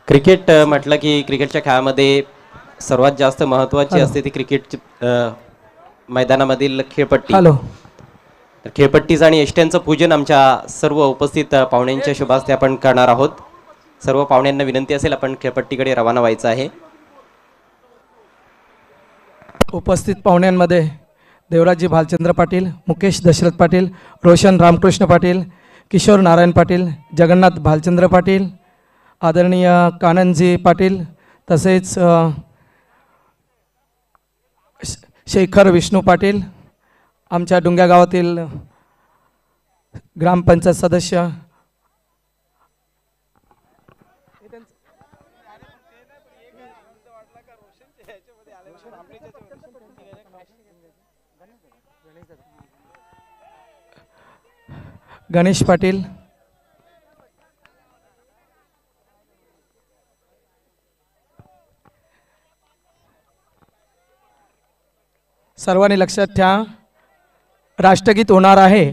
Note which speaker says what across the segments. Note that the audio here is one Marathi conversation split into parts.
Speaker 1: क्रिकेट म्हटलं की क्रिकेटच्या खेळामध्ये सर्वात जास्त महत्त्वाची असते ती क्रिकेट मैदानामधील खेळपट्टी.
Speaker 2: हॅलो.
Speaker 1: तर खेळपट्टीचं आणि यष्ट्यांचं पूजन आमच्या सर्व उपस्थित पाहुण्यांच्या शुभ हस्ते आपण करणार आहोत. सर्व पाहुण्यांना विनंती असेल आपण खेळपट्टीकडे रवाना व्हायचं आहे.
Speaker 2: उपस्थित पाहुण्यांमध्ये देवराजी भालचंद्र पाटील, मुकेश दशरथ पाटील, रोशन रामकृष्ण पाटील, किशोर नारायण पाटील, जगन्नाथ भालचंद्र पाटील, आदरणीय काननजी पाटील, तसेच शेखर विष्णू पाटील, आमच्या डुंग्या गावातील ग्रामपंचायत सदस्य, गणेश पाटील, सर्वांनी लक्षात ठेवा राष्ट्रगीत होणार आहे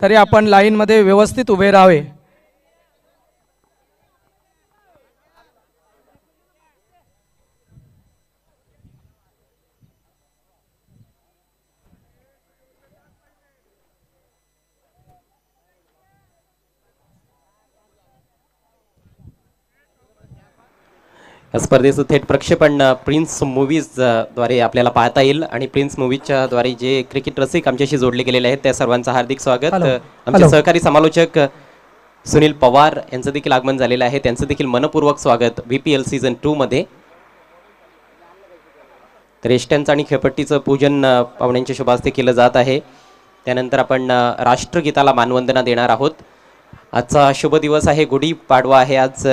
Speaker 2: तरी आपण लाईनमध्ये व्यवस्थित उभे राहावे.
Speaker 1: या स्पर्धेचं थेट प्रक्षेपण प्रिन्स मूवीज द्वारे आपल्याला पाहता येईल आणि प्रिन्स मूवीजच्या द्वारे जे क्रिकेट रसिक आमच्याशी जोडले गेलेले आहेत त्या सर्वांचं हार्दिक स्वागत. आमचे सहकारी समालोचक सुनील पवार यांचं देखील आगमन झालेलं आहे, त्यांचं देखील मनपूर्वक स्वागत VPL सीझन 2 मध्ये. तर यष्ट्यांचं आणि खेळपट्टीचं पूजन पाहुण्यांच्या शुभ हस्ते केलं जात आहे. त्यानंतर आपण राष्ट्रगीताला मानवंदना देणार आहोत. आजचा शुभ दिवस आहे, गुढीपाडवा आहे. आज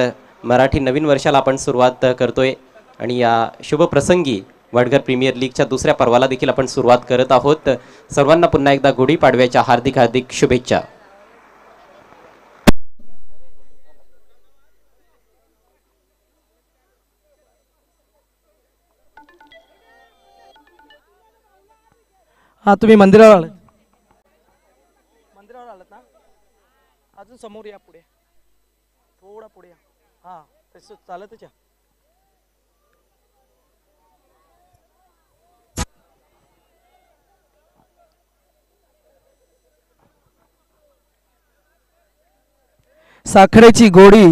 Speaker 1: मराठी नवीन वर्षाला आपण सुरुवात करतोय आणि या शुभ प्रसंगी वडगर प्रीमियर लीगच्या दुसऱ्या पर्वाला देखील आपण सुरुवात करत आहोत. सर्वांना पुन्हा एकदा गुढीपाडव्याच्या हार्दिक हार्दिक शुभेच्छा.
Speaker 2: हा, तुम्ही मंदिरावर आलात ना? अजून समोर या, पुढे थोडा पुढे या. हा, तसं चालतच या. साखरेची गोडी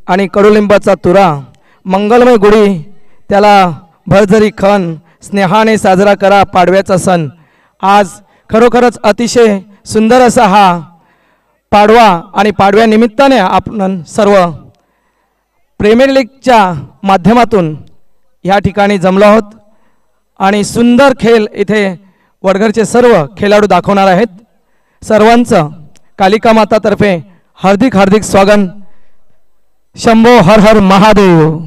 Speaker 2: आणि कडुलिंबाचा तुरा, मंगलमय गुढी त्याला भरजरी खण, स्नेहाने साजरा करा पाडव्याचा सण. आज खरोखरच अतिशय सुंदर असा हा पाडवा आणि पाडव्यानिमित्ताने आपण सर्व प्रीमियर लीगच्या माध्यमातून या ठिकाणी जमलो आहोत आणि सुंदर खेळ इथे वडगरचे सर्व खेळाडू दाखवणार आहेत. सर्वांचं कालिका मातातर्फे हार्दिक हार्दिक स्वागत. शंभो हर हर महादेव.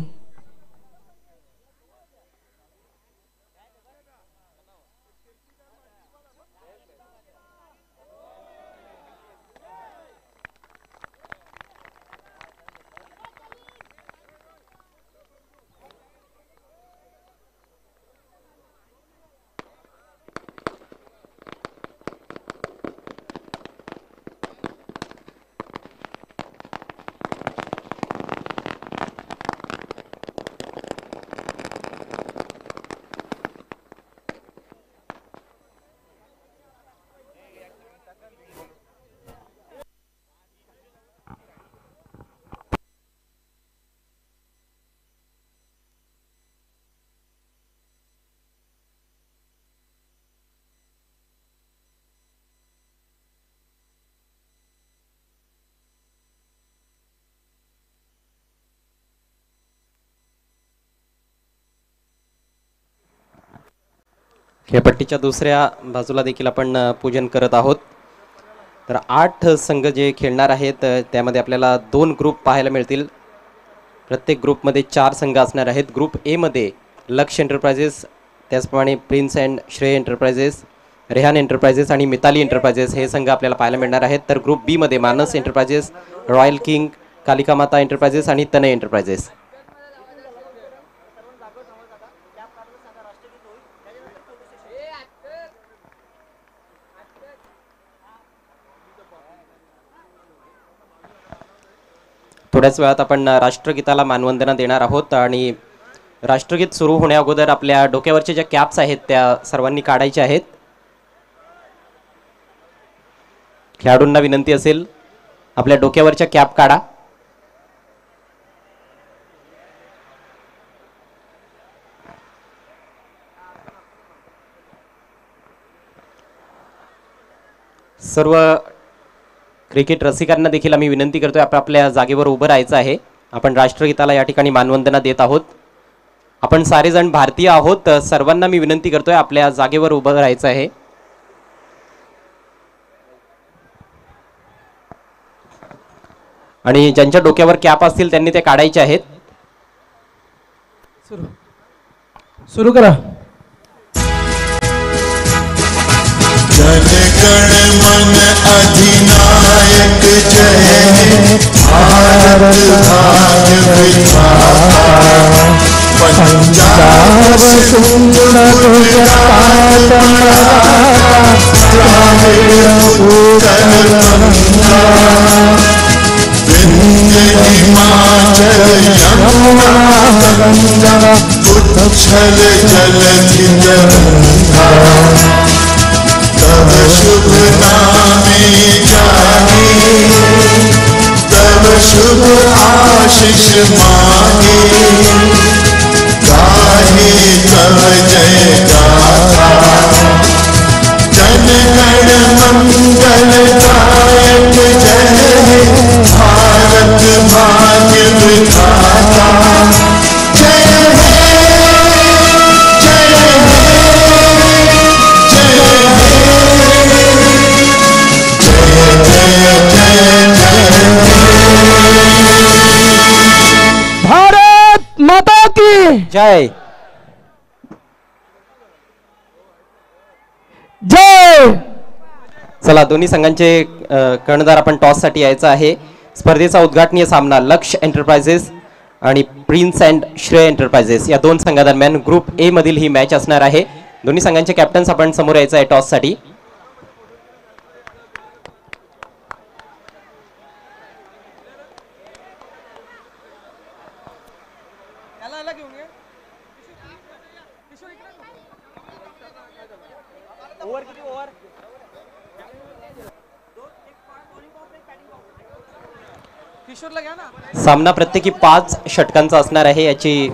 Speaker 1: खेळपट्टीच्या दुसऱ्या बाजूला देखील आपण पूजन करत आहोत. तर 8 संघ जे खेळणार आहेत त्यामध्ये आपल्याला 2 ग्रुप पाहायला मिळतील. प्रत्येक ग्रुपमध्ये 4 संघ असणार आहेत. ग्रुप ए मध्ये लक्ष एंटरप्राइजेस, त्याचप्रमाणे prince and Shrey enterprises, Rehan enterprises आणि मिताली एंटरप्राइजेस हे संघ आपल्याला पाहायला मिळणार आहेत. तर ग्रुप बी मध्ये मानस एंटरप्राइजेस, रॉयल किंग, कालिका माता एंटरप्राइजेस आणि तनय एंटरप्राइजेस. थोड्याच वेळात आपण राष्ट्रगीताला मानवंदना देणार आहोत आणि राष्ट्रगीत सुरू होण्या अगोदर आपल्या डोक्यावरच्या ज्या कॅप्स आहेत त्या सर्वांनी काढायच्या आहेत. खेळाडूंना विनंती असेल आपल्या डोक्यावरच्या कॅप काढा. सर्व क्रिकेट रसिकांना देखील आम्ही विनंती करतोय आपल्या जागेवर उभं राहायचं आहे. आपण राष्ट्रगीताला या ठिकाणी मानवंदना देत आहोत. आपण सारेजण भारतीय आहोत. सर्वांना मी विनंती करतोय आपल्या जागेवर उभं राहायचं आहे. आणि ज्यांच्या डोक्यावर कॅप असतील त्यांनी ते काढायचे आहेत.
Speaker 2: सुरू करा.
Speaker 3: जनगण मन अधिनायक जय भारत भाग्य विधाता पंजाब सिंध गुजरात मराठा द्राविड़ उत्कल गंगा विंध्य हिमाचल यमुना गंगा उच्छल जलधि गंगा तब शुभ नामे जागे तब शुभ आशीष मांगे गाहे तब जय गाथा जनगण मंगलदायक जय भारत भाग्य विधाता जय
Speaker 2: भारत माता की
Speaker 1: जय.
Speaker 2: जय.
Speaker 1: चला दोन्ही संघांचे कर्णधार आपण टॉस साठी यायचं आहे. स्पर्धेचा उद्घाटनीय सामना लक्ष एंटरप्राइजेस आणि प्रिन्स अँड श्रेय एंटरप्राइजेस या दोन संघादरम्यान ग्रुप ए मधील ही मॅच असणार आहे. दोन्ही संघांचे कॅप्टन्स आपण समोर यायचं आहे टॉस साठी. सामना प्रत्येकी 5 षटकांचा असणार आहे याची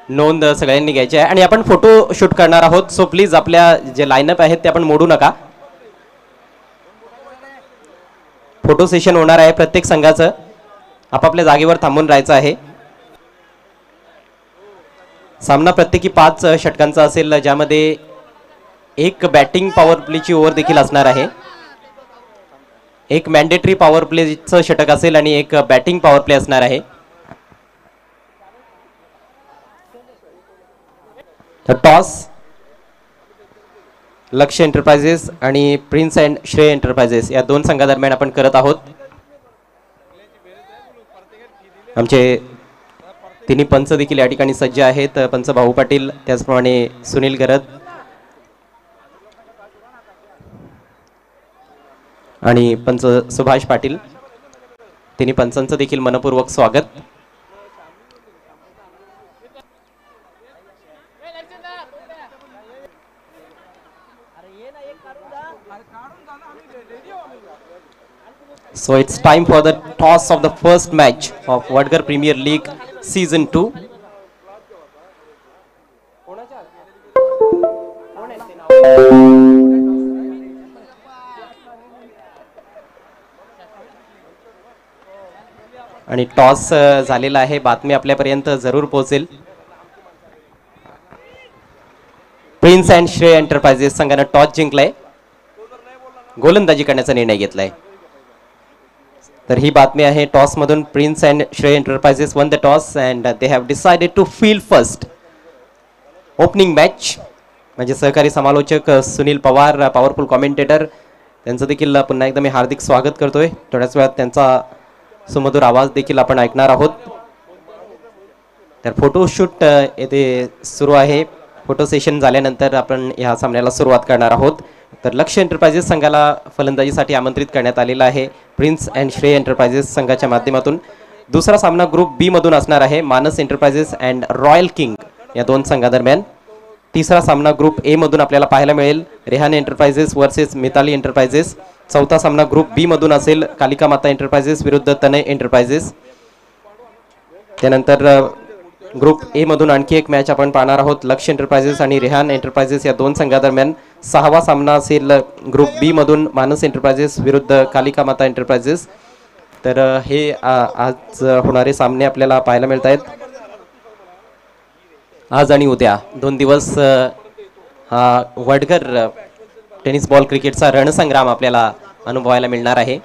Speaker 1: नोंद सगळ्यांनी घ्यायची आहे. आणि आपण फोटो शूट करणार आहोत. सो प्लीज आपल्या जे लाईनअप आहेत ते आपण मोडू नका. फोटो सेशन होणार आहे. प्रत्येक संघाचं आपापल्या जागेवर थांबून राहायचं आहे. सामना प्रत्येकी 5 षटकांचा असेल ज्यामध्ये एक बॅटिंग पॉवर प्लेची ओव्हर देखील असणार आहे. एक मॅन्डेटरी पॉवर प्लेचं षटक असेल आणि एक बॅटिंग पॉवर प्ले असणार आहे. टॉस लक्ष्य एंटरप्राइजेस आणि प्रिन्स अँड श्रेय एंटरप्राइजेस या दोन संघादरम्यान आपण करत आहोत. आमचे तिन्ही पंच देखील या ठिकाणी सज्ज आहेत. पंच भाऊ पाटील, त्याचप्रमाणे सुनील गरद आणि पंच सुभाष पाटील. तिन्ही पंचांचं देखील मनपूर्वक स्वागत. So it's time for the toss of the first match of Vadgar Premier League Season 2. आणि टॉस झालेला आहे. बातमी आपल्यापर्यंत जरूर पोहोचेल. प्रिन्स अँड श्रेय एंटरप्राइजेस संघाने टॉस जिंकलाय. गोलंदाजी करण्याचा निर्णय घेतलाय. तर ही बातमी आहे. टॉस मधून prince and Shrey enterprises won the toss and they have decided to field first. Opening match म्हणजे सहकारी समालोचक सुनील पवार, पॉवरफुल कॉमेंटेटर, त्यांचं देखील पुन्हा एकदा मी हार्दिक स्वागत करतोय. थोड्याच वेळात त्यांचा सुमधुर आवाज देखील आपण ऐकणार आहोत. तर फोटोशूट येथे सुरू आहे. फोटो सेशन झाल्यानंतर आपण ह्या सामन्याला सुरुवात करणार आहोत. तर लक्ष्य एंटरप्राइजेस संघाला फलंदाजीसाठी आमंत्रित करण्यात आलेलं आहे प्रिन्स अँड श्रेय एंटरप्राइजेस संघाच्या माध्यमातून. दुसरा सामना ग्रुप बी मधून असणार आहे मानस एंटरप्राइजेस अँड रॉयल किंग या दोन संघादरम्यान. तिसरा सामना ग्रुप ए मधून आपल्याला पाहायला मिळेल Rehan enterprises versus Mitali enterprises. चौथा सामना ग्रुप बी मधून असेल कालिका माता एंटरप्राइजेस विरुद्ध तनय एंटरप्राइजेस. त्यानंतर ग्रुप ए मधून आणखी एक मॅच आपण पाहणार आहोत लक्ष्य एंटरप्राइजेस आणि रेहान एंटरप्राइजेस या दोन संघादरम्यान. सहावा सामना असेल ग्रुप बी मधून मानस एंटरप्राइजेस विरुद्ध कालिका माता एंटरप्राइजेस. तर हे आज होणारे सामने आपल्याला पाहायला मिळत आहेत. आज आणि उद्या 2 दिवस हा वडगर टेनिस बॉल क्रिकेटचा रणसंग्राम आपल्याला अनुभवायला मिळणार आहे.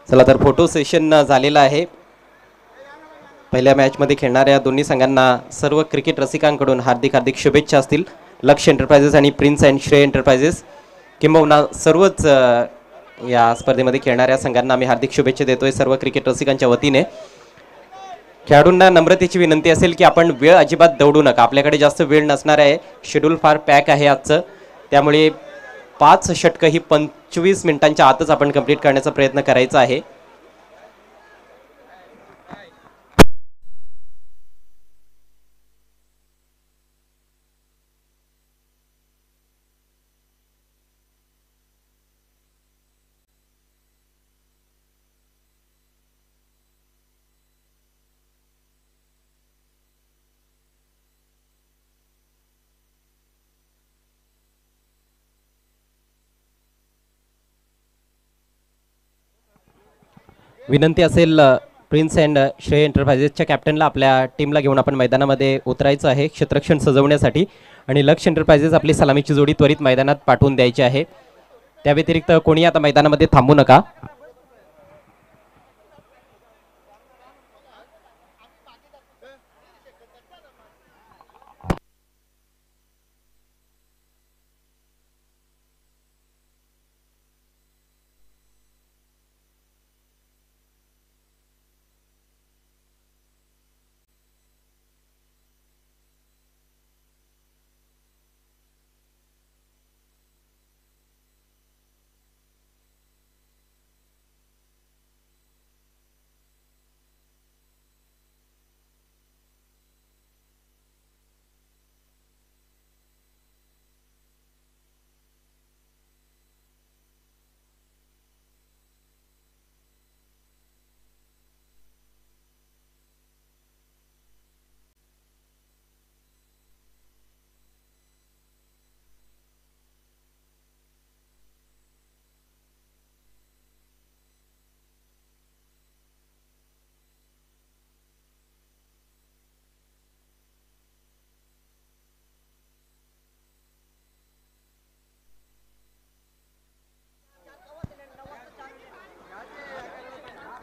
Speaker 1: चला तर फोटो सेशन झालेलं आहे. पहिल्या मॅचमध्ये खेळणाऱ्या दोन्ही संघांना सर्व क्रिकेट रसिकांकडून हार्दिक हार्दिक शुभेच्छा असतील. लक्ष्य एंटरप्राइजेस आणि प्रिन्स अँड श्रेय एंटरप्राइजेस किंबहुना सर्वच या स्पर्धेमध्ये खेळणाऱ्या संघांना आम्ही हार्दिक शुभेच्छा देतोय सर्व क्रिकेट रसिकांच्या वतीने. खेळाडूंना नम्रतेची विनंती असेल की आपण वेळ अजिबात दौडू नका. आपल्याकडे जास्त वेळ नसणार आहे. शेड्यूल फार पॅक आहे आजचं. त्यामुळे 5 षटकं ही 25 मिनिटांच्या आतच आपण कंप्लीट करण्याचा प्रयत्न करायचा आहे. विनंती असेल प्रिन्स अँड श्रेय एंटरप्राइजेसच्या कॅप्टनला आपल्या टीमला घेऊन आपण मैदानामध्ये उतरायचं आहे क्षेत्ररक्षण सजवण्यासाठी आणि लक्ष्य एंटरप्राइजेस आपली सलामीची जोडी त्वरित मैदानात पाठवून द्यायची आहे. त्या व्यतिरिक्त कोणी आता मैदानामध्ये थांबू नका.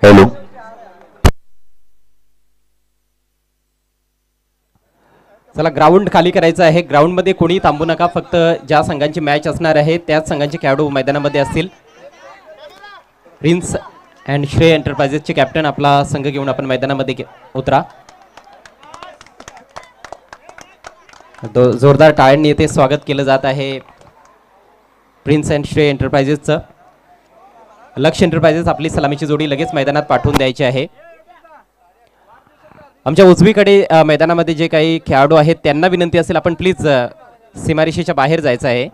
Speaker 4: हॅलो.
Speaker 1: चला ग्राउंड खाली करायचं आहे. ग्राउंडमध्ये कोणी थांबू नका. फक्त ज्या संघांची मॅच असणार आहे त्याच संघांचे खेळाडू मैदानामध्ये असतील. प्रिन्स अँड श्रेय एंटरप्राइजेसचे कॅप्टन आपला संघ घेऊन आपण मैदानामध्ये उतरा. जोरदार टाळ्यांनी येथे स्वागत केलं जात आहे प्रिन्स अँड श्रेय एंटरप्राइजेसचं. लक्ष एंटरप्राइजेस आपली सलामीची जोडी लगेच मैदानात पाठवून द्यायची आहे. आमच्या उजवीकडे मैदानामध्ये जे काही खेळाडू आहेत त्यांना विनंती असेल आपण प्लीज सीमारेषेच्या बाहेर जायचं आहे.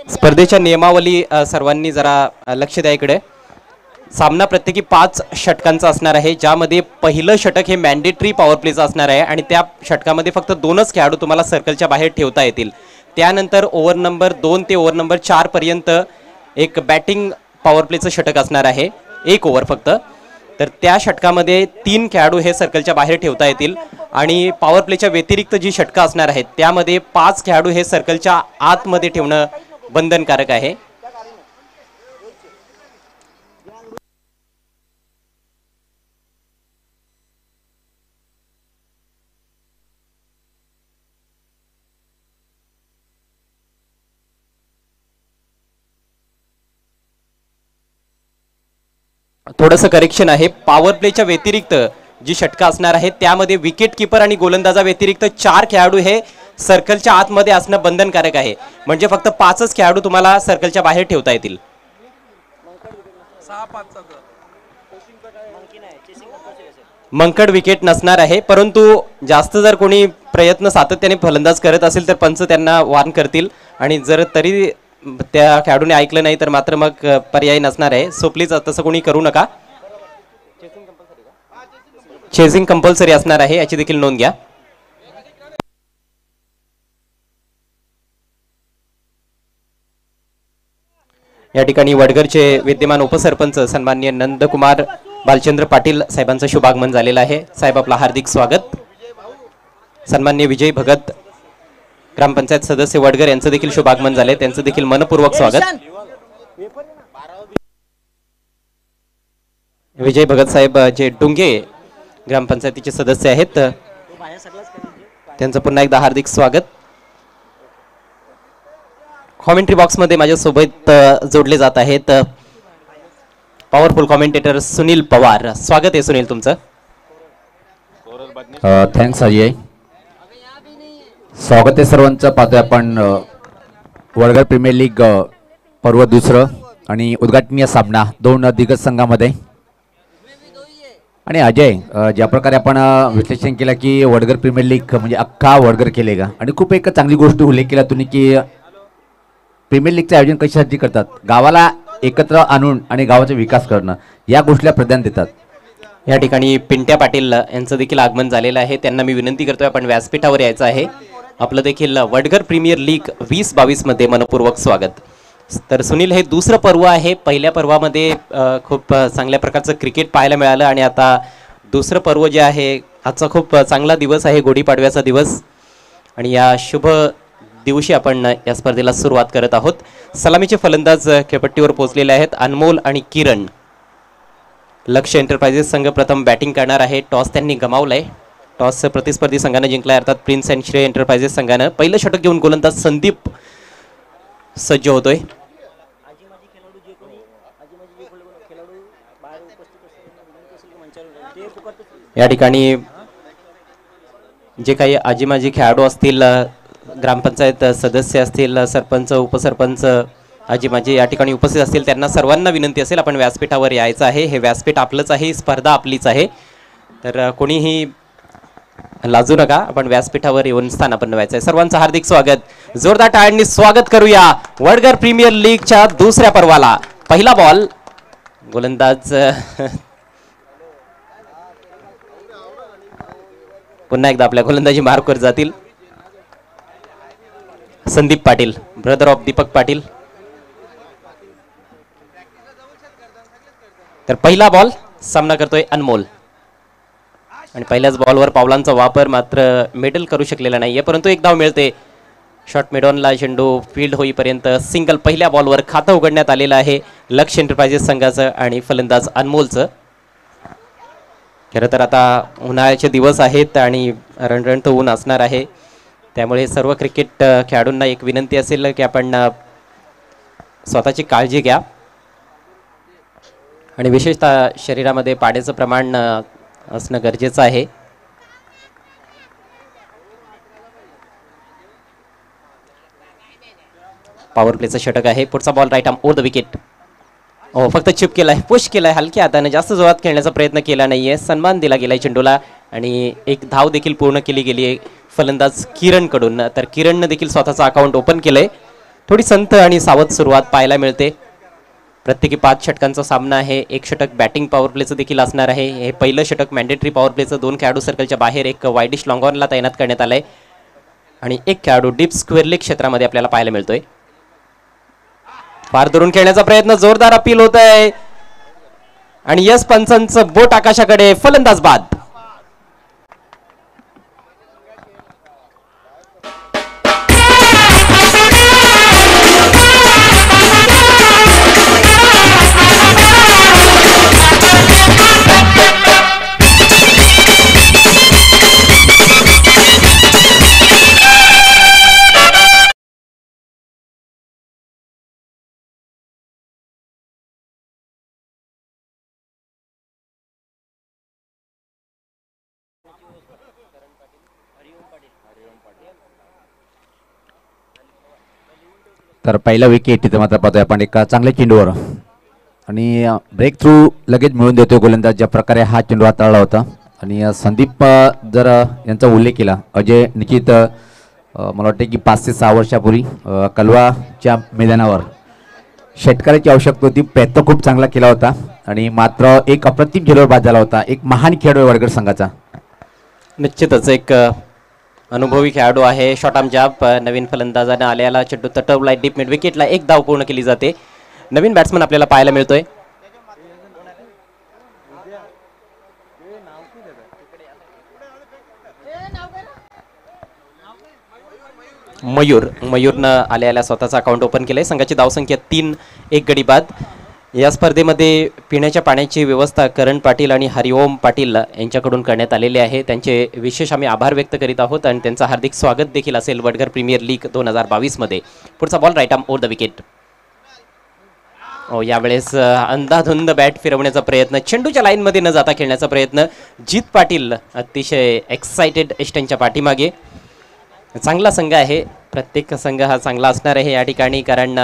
Speaker 1: स्पर्धेच्या नियमावली सर्वांनी जरा लक्ष द्या इकडे. सामना प्रत्येकी 5 षटकांचा असणार आहे, ज्यामध्ये पहिलं षटक हे मॅन्डेटरी पॉवर प्लेचं असणार आहे आणि त्या षटकामध्ये फक्त 2च खेळाडू तुम्हाला सर्कलच्या बाहेर ठेवता येतील. त्यानंतर ओव्हर नंबर 2 ते ओव्हर नंबर 4 पर्यंत एक बॅटिंग पॉवर प्लेचं षटक असणार आहे, 1 ओव्हर फक्त. तर त्या षटकामध्ये 3 खेळाडू हे सर्कलच्या बाहेर ठेवता येतील आणि पॉवर प्लेच्या व्यतिरिक्त जी षटकं असणार आहेत त्यामध्ये 5 खेळाडू हे सर्कलच्या आतमध्ये ठेवणं बंधनकारक आहे. थोडंसं करेक्शन आहे. पॉवर प्लेच्या व्यतिरिक्त जी षटकं असणार आहेत त्यामध्ये विकेट किपर आणि गोलंदाजा व्यतिरिक्त 4 खेळाडू हे सर्कलच्या आतमध्ये असणं बंधनकारक आहे. म्हणजे फक्त 5च खेळाडू तुम्हाला सर्कलच्या बाहेर ठेवता येतील. मंकड विकेट नसणार आहे, परंतु जास्त जर कोणी प्रयत्न सातत्याने फलंदाज करत असेल तर पंच त्यांना वार्न करतील आणि जर तरी त्या खेळाडूने ऐकलं नाही तर मात्र मग पर्याय नसणार आहे. सो प्लीज तसं कोणी करू नका. चेसिंग कंपल्सरी असणार आहे, याची देखील नोंद घ्या. या ठिकाणी वडगरचे विद्यमान उपसरपंच सन्माननीय नंदकुमार बालचंद्र पाटील साहेबांचं शुभागमन झालेलं आहे. साहेब आपलं हार्दिक स्वागत. सन्माननीय विजय भगत ग्रामपंचायत सदस्य वडगर यांचं देखील शुभागमन झाले, त्यांचं देखील मनपूर्वक स्वागत. विजय भगत साहेब जे डुंगे ग्रामपंचायतीचे सदस्य आहेत त्यांचं पुन्हा एकदा हार्दिक स्वागत. कॉमेंट्री बॉक्समध्ये माझ्यासोबत जोडले जात आहेत पॉवरफुल कॉमेंटेटर सुनील पवार. स्वागत आहे सुनील तुमचं.
Speaker 4: थँक्स अजय. स्वागत आहे सर्वांचं. पाहतोय आपण वडगर प्रीमियर लीग पर्व 2 आणि उद्घाटनीय सामना 2 दिग्गज संघामध्ये. आणि अजय, ज्या प्रकारे आपण विश्लेषण केलं की वडगर प्रीमियर लीग म्हणजे अख्खा वडगर केले का, आणि खूप एक चांगली गोष्ट उल्लेख केला तुम्ही की प्रीमियर लीगचं आयोजन कशासाठी करतात, गावाला एकत्र आणून आणि गावाचा विकास करणं या गोष्टीला प्राधान्य देतात.
Speaker 1: या ठिकाणी पिंट्या पाटील यांचं देखील आगमन झालेलं आहे. त्यांना मी विनंती करतोय आपण व्यासपीठावर यायचं आहे. आपलं देखील वडगर प्रीमियर लीग 2022 मध्ये मनपूर्वक स्वागत. तर सुनील, हे 2रं पर्व आहे. पहिल्या पर्वामध्ये खूप चांगल्या प्रकारचं क्रिकेट पाहायला मिळालं आणि आता 2रं पर्व जे आहे, आजचा खूप चांगला दिवस आहे, गुढीपाडव्याचा दिवस. आणि या शुभ दिवशी आपण या स्पर्धेला सुरुवात करत आहोत. सलामीचे फलंदाज खेळपट्टीवर पोहोचलेले आहेत. अनमोल आणि किरण. लक्ष एंटरप्राइजेस संघ प्रथम बॅटिंग करणार आहे. टॉस त्यांनी गमावलाय. टॉस प्रतिस्पर्धी संघानं जिंकलाय, अर्थात प्रिन्स अँड श्रेय एंटरप्राइजेस संघानं. पहिलं षटक घेऊन गोलंदाज संदीप सज्ज होतोय. या ठिकाणी जे काही आजीमाजी खेळाडू असतील, ग्रामपंचायत सदस्य असतील, सरपंच, उपसरपंच, आजीमाजी या ठिकाणी उपस्थित असतील, त्यांना सर्वांना विनंती असेल आपण व्यासपीठावर यायचं आहे. हे व्यासपीठ आपलंच आहे, स्पर्धा आपलीच आहे, तर कोणीही लाजू नका. आपण व्यासपीठावर येऊन स्थानापन्न व्हायचं आहे. सर्वांचं हार्दिक स्वागत. जोरदार टाळ्यांनी स्वागत करूया वडगर प्रीमियर लीगच्या दुसऱ्या पर्वाला. पहिला बॉल. गोलंदाज पुन्हा एकदा आपल्या गोलंदाजी मार्कवर जातील. Sandeep Patil, brother of Deepak Patil. तर पहिला बॉल सामना करतोय अनमोल आणि पहिल्याच बॉलवर पावलांचा वापर मात्र मेडल करू शकलेला नाहीये, परंतु एक धाव मिळते. शॉट मिडॉनला चेंडू फील्ड होईपर्यंत सिंगल पहिल्या बॉलवर खातं उघडण्यात आलेलं आहे लक्ष एंटरप्राइजेस संघाचं आणि फलंदाज अनमोलचं. खरं तर आता उन्हाळ्याचे दिवस आहेत आणि रणरणत ऊन असणार आहे, त्यामुळे सर्व क्रिकेट खेळाडूंना एक विनंती असेल की आपण स्वतःची काळजी घ्या आणि विशेषतः शरीरामध्ये पाण्याचं प्रमाण असणं गरजेचं आहे. पॉवर प्लेचं षटक आहे. पुढचा ball right arm over the wicket. हो, फक्त चिप केलाय, पुश केलाय हलक्या हाताने, जास्त जोरात खेळण्याचा प्रयत्न केला नाहीये. सन्मान दिला गेलाय चेंडूला आणि एक धाव देखील पूर्ण केली गेली आहे फलंदाज किरण कडून. तर किरणनं देखील स्वतःचं अकाउंट ओपन केलंय. थोडी संथ आणि सावध सुरुवात पाहायला मिळते. प्रत्येकी 5 षटकांचा सामना आहे. एक षटक बॅटिंग पॉवर प्लेचं देखील असणार आहे. हे पहिलं षटक मॅन्डेटरी पॉवर प्लेचं 2 खेळाडू सर्कलच्या बाहेर, एक वाईडिश लॉंगॉनला तैनात करण्यात आलंय आणि एक खेळाडू डीप स्क्वेअर लेग क्षेत्रामध्ये आपल्याला पाहायला मिळतोय. फार दुरून खेळण्याचा प्रयत्न, जोरदार अपील होत आहे आणि यस पंचांचं बोट आकाशाकडे. फलंदाज बाद.
Speaker 4: तर पहिला विकेट तिथे मात्र पाहतोय आपण एका चांगल्या चेंडूवर आणि ब्रेक थ्रू लगेच मिळून देतोय गोलंदाज. ज्या प्रकारे हा चेंडू हाताळला होता आणि संदीप जर यांचा उल्लेख केला, अजय निश्चित मला वाटते की 5 ते 6 वर्षापूर्वी कलवाच्या मैदानावर षटकाराची आवश्यकता होती. प्रयत्न खूप चांगला केला होता आणि मात्र एक अप्रतिम खेळाडू बाद झाला होता. एक महान खेळाडू आहे वडगर संघाचा.
Speaker 1: निश्चितच एक अनुभवी खेळाडू आहे. शॉट आर्म जाब. नवीन फलंदाजाने आल्याला चेंडू तटवलाय डीप मिड विकेटला. एक धाव पूर्ण केली जाते. नवीन बॅट्समन आपल्याला पाहायला मिळतोय. मयूरनं आल्याला स्वतःचं अकाउंट ओपन केलंय. संघाची धावसंख्या 3, 1 गडी बाद. या स्पर्धेमध्ये पिण्याच्या पाण्याची व्यवस्था करण पाटील आणि हरिओम पाटील यांच्याकडून करण्यात आलेली आहे. त्यांचे विशेष आम्ही आभार व्यक्त करीत आहोत आणि त्यांचं हार्दिक स्वागत देखील असेल वडगर प्रीमियर लीग 2022 मध्ये. पुढचा ball right arm over the wicket. यावेळेस अंधाधुंद बॅट फिरवण्याचा प्रयत्न, चेंडूच्या लाईनमध्ये न जाता खेळण्याचा प्रयत्न. जीत पाटील अतिशय एक्साइटेड एस्टनच्या पाठीमागे. चांगला संघ आहे, प्रत्येक संघ हा चांगला असणार आहे या ठिकाणी, कारण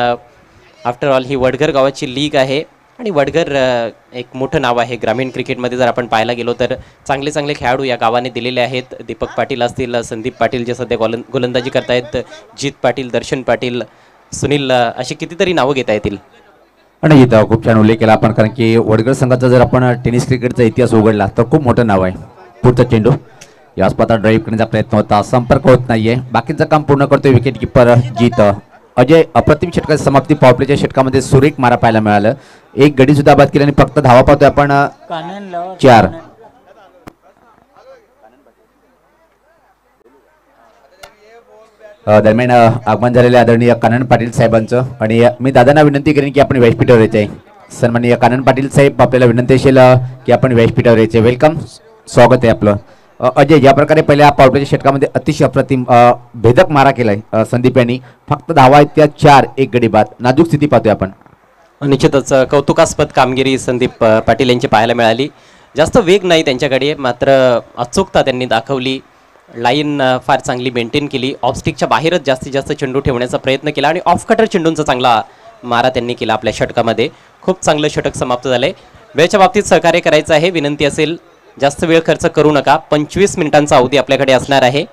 Speaker 1: आफ्टर ऑल ही वडगर गावाची लीग आहे आणि वडगर एक मोठं नाव आहे ग्रामीण क्रिकेटमध्ये. जर आपण पाहायला गेलो तर चांगले चांगले खेळाडू या गावाने दिलेले आहेत. दीपक पाटील असतील, संदीप पाटील जे सध्या गोलंदाजी करतायत, जीत पाटील, दर्शन पाटील, सुनील, अशी कितीतरी नावं घेता येतील.
Speaker 4: आणि इथं खूप छान उल्लेख केला आपण, कारण की वडगर संघाचा जर आपण टेनिस क्रिकेटचा इतिहास उघडला तर खूप मोठं नाव आहे. पुढचा चेंडू याच पाता ड्राईव्ह करण्याचा प्रयत्न होता, संपर्क होत नाहीये. बाकीचं काम पूर्ण करतोय विकेट किपर जीत. अजय अप्रतिम षटकाची समाप्ती पॉवर प्लेच्या षटकामध्ये सुरेख मारा पाहायला मिळालं. एक गडी सुद्धा बाद केली आणि फक्त धावा पाहतोय आपण 4. दरम्यान आगमन झालेल्या आदरणीय कानन पाटील साहेबांचं आणि मी दादांना विनंती करेन की आपण व्यासपीठावर यायचे. सन्माननीय कानन पाटील साहेब आपल्याला विनंती असेल की आपण व्यासपीठावर यायचे. वेलकम, स्वागत आहे आपलं. अजय, ज्या प्रकारे पहिल्या पावट्याच्या षटकामध्ये अतिशय अप्रतिम भेदक मारा केलाय संदीप यांनी. फक्त धावा आहेत त्या 4, 1 गडी बाद. नाजूक स्थिती पाहतोय आपण.
Speaker 1: निश्चितच कौतुकास्पद कामगिरी संदीप पाटील यांची पाहायला मिळाली. जास्त वेग नाही त्यांच्याकडे, मात्र अचूकता त्यांनी दाखवली. लाईन फार चांगली मेंटेन केली. ऑफस्टिकच्या बाहेरच जास्तीत जास्त चेंडू ठेवण्याचा प्रयत्न केला आणि ऑफ कटर चेंडूंचा चांगला मारा त्यांनी केला आपल्या षटकामध्ये. खूप चांगलं षटक समाप्त झालंय. वेळेच्या बाबतीत सहकार्य करायचं आहे. विनंती असेल जास्त वेळ खर्च करू नका. 25 मिनिटांचा अवधी आपल्याकडे असणार आहे.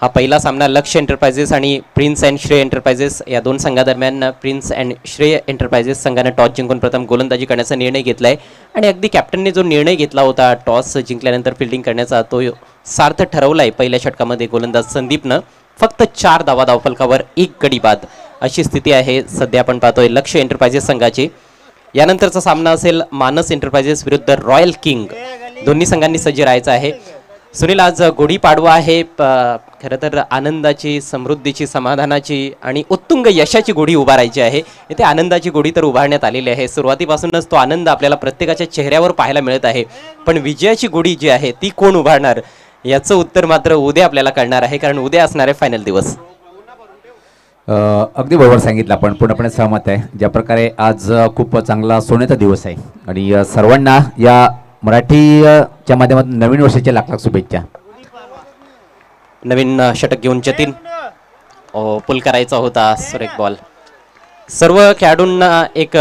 Speaker 1: हा पहिला सामना लक्ष्य एंटरप्राइजेस आणि प्रिन्स अँड श्रेय एंटरप्राइजेस या दोन संघादरम्यान प्रिन्स अँड श्रेय एंटरप्राइजेस संघाने टॉस जिंकून प्रथम गोलंदाजी करण्याचा निर्णय घेतला आहे आणि अगदी कॅप्टनने जो निर्णय घेतला होता टॉस जिंकल्यानंतर फिल्डिंग करण्याचा तो सार्थ ठरवला आहे. पहिल्या षटकामध्ये गोलंदाज संदीपनं फक्त 4 धावा धावफलकावर 1 गडी बाद अशी स्थिती आहे सध्या आपण पाहतोय लक्ष्य एंटरप्राइजेस संघाची. यानंतरचा सामना असेल मानस एंटरप्राइजेस विरुद्ध रॉयल किंग. दोन्ही संघांनी सज्ज राहायचं आहे. सुनील, आज गुढीपाडवा आहे. खरं तर आनंदाची, समृद्धीची, समाधानाची आणि उत्तुंग यशाची गुढी उभारायची आहे. इथे आनंदाची गुढी तर उभारण्यात आलेली आहे. सुरुवातीपासूनच तो आनंद आपल्याला प्रत्येकाच्या चेहऱ्यावर पाहायला मिळत आहे. पण विजयाची गुढी जी आहे ती कोण उभारणार याचं उत्तर मात्र उद्या आपल्याला कळणार आहे, कारण उद्या असणार आहे फायनल दिवस.
Speaker 4: अगदी बरोबर सांगितलं आपण, पूर्णपणे सहमत आहे. ज्या प्रकारे आज खूप चांगला सोन्याचा दिवस आहे आणि सर्वांना या मराठीच्या माध्यमातून नवीन वर्षाच्या लाख लाख शुभेच्छा.
Speaker 1: नवीन षटक घेऊन जतीन पुल करायचा होता. सुरेख बॉल. सर्व खेळाडूंना एक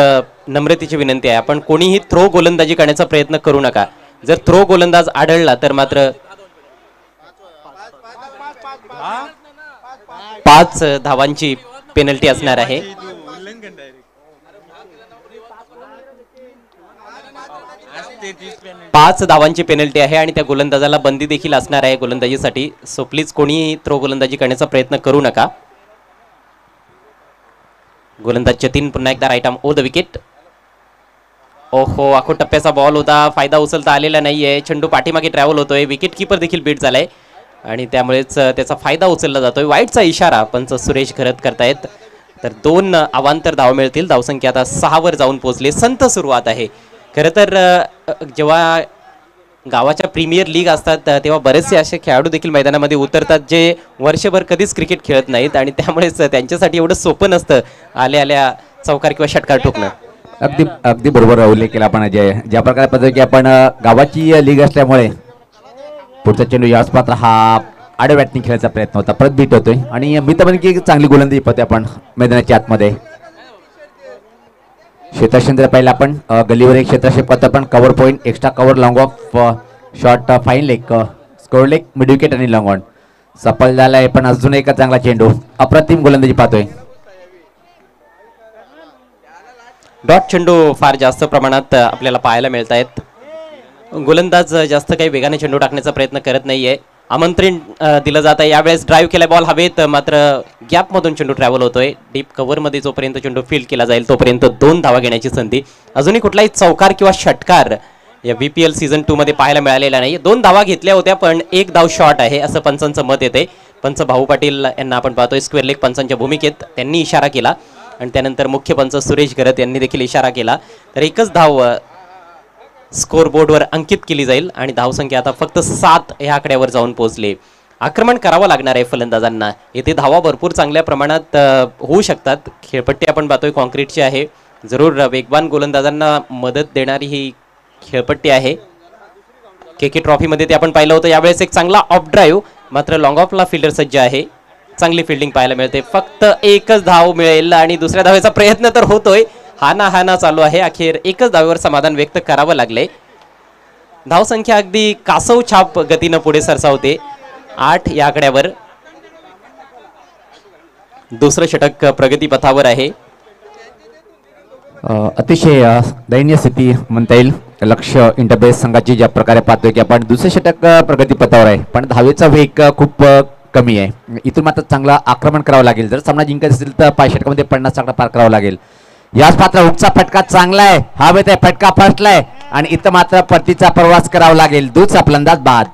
Speaker 1: नम्रतेची विनंती आहे, आपण कोणीही थ्रो गोलंदाजी करण्याचा प्रयत्न करू नका. जर थ्रो गोलंदाज आढळला तर मात्र 5 धावांची पेनल्टी असणार आहे. 5 धावांची पेनल्टी आहे आणि त्या गोलंदाजाला बंदी देखील असणार आहे गोलंदाजीसाठी. सो प्लीज कोणी थ्रो गोलंदाजी करण्याचा प्रयत्न करू नका. गोलंदाज जतीन पुन्हा एकदा right arm over the wicket. ओहो, आखो टप्प्याचा बॉल होता. फायदा उचलता आलेला नाहीये. चेंडू पाठीमागे ट्रॅव्हल होतोय. विकेट किपर देखील बीट झालाय आणि त्यामुळेच त्याचा फायदा उचलला जातोय. वाईटचा इशारा पंच सुरेश घरत करतायत. तर 2 अवांतर धाव मिळतील. धावसंख्या आता 6 वर जाऊन पोहोचली. संत सुरुवात आहे. खरं तर जेव्हा गावाच्या प्रीमियर लीग असतात तेव्हा बरेचसे असे खेळाडू देखील मैदानामध्ये उतरतात जे वर्षभर कधीच क्रिकेट खेळत नाहीत आणि त्यामुळेच त्यांच्यासाठी एवढं सोपं नसतं आल्या आल्या चौकार किंवा षटकार ठोकणं.
Speaker 4: अगदी बरोबर उल्लेख केला आपण अजय. ज्या प्रकारे पद्धती की आपण गावाची लीग असल्यामुळे पुढचा चेंडू याच पात्र हा आडव्या बॅटने खेळायचा प्रयत्न होता. परत बीट होतोय आणि मी तर म्हणेन की चांगली गोलंदाजी पाहतोय आपण मैदानाच्या आतमध्ये. क्षेत्रक्षेत्र पाहिलं आपण गल्लीवर एक क्षेत्रक्षेप पाहतो आपण. Cover point, extra cover, long of, short, fine leg, score leg, mid wicket आणि लॉंग ऑन सफल झालाय. पण अजून एक चांगला चेंडू, अप्रतिम गोलंदाजी पाहतोय.
Speaker 1: डॉट चेंडू फार जास्त प्रमाणात आपल्याला पाहायला मिळत आहेत. गोलंदाज जास्त काही वेगाने चेंडू टाकण्याचा प्रयत्न करत नाहीये. आमंत्रण दिलं जात आहे. यावेळेस ड्राईव्ह केला बॉल हवेत, मात्र गॅपमधून चेंडू ट्रॅव्हल होतोय. डीप कव्हरमध्ये जोपर्यंत चेंडू फील्ड केला जाईल तोपर्यंत 2 धावा घेण्याची संधी. अजूनही कुठलाही चौकार किंवा षटकार या VPL सीझन 2 मध्ये पाहायला मिळालेला नाही. 2 धावा घेतल्या होत्या पण 1 धाव शॉर्ट आहे असं पंचांचं मत येते. पंच भाऊ पाटील यांना आपण पाहतोय स्क्वेअर लेग पंचांच्या भूमिकेत. त्यांनी इशारा केला आणि त्यानंतर मुख्य पंच सुरेश घरत यांनी देखील इशारा केला. तर 1च धाव स्कोर बोर्डवर अंकित केली जाईल आणि धावसंख्या आता फक्त 7 या आकड्यावर जाऊन पोहोचले. आक्रमण करावं लागणार आहे फलंदाजांना. येथे धावा भरपूर चांगल्या प्रमाणात होऊ शकतात. खेळपट्टी आपण पाहतोय कॉन्क्रीटची आहे. जरूर वेगवान गोलंदाजांना मदत देणारी ही खेळपट्टी आहे. KK ट्रॉफीमध्ये ते आपण पाहिलं होतं. यावेळेस एक चांगला ऑफ ड्राईव्ह, मात्र लॉंग ऑफला फिल्डर सज्ज आहे. चांगली फिल्डिंग पाहायला मिळते. फक्त 1च धाव मिळेल आणि दुसऱ्या धावेचा प्रयत्न तर होतोय. हाना चालू आहे. अखेर 1च धावेवर समाधान व्यक्त करावं लागले. धावसंख्या अगदी कासव छाप गतीनं पुढे सरसावते. 8 या आकड्यावर. दुसरं षटक प्रगतीपथावर आहे.
Speaker 4: अतिशय दयनीय स्थिती म्हणता येईल लक्ष्य इंटरप्राइज संघाची. ज्या प्रकारे पाहतोय की आपण दुसरे षटक प्रगतीपथावर आहे पण धावेचा वेग खूप कमी आहे. इथून मात्र चांगला आक्रमण करावं लागेल. जर सामना जिंकायचा असेल तर 5 षटकामध्ये 50 आकडा पार करावा लागेल. याच पात्र हुकचा फटका चांगला आहे. हवेत आहे, फटका फसलाय आणि इथं मात्र परतीचा प्रवास करावा लागेल. दूधचा फलंदाज बाद.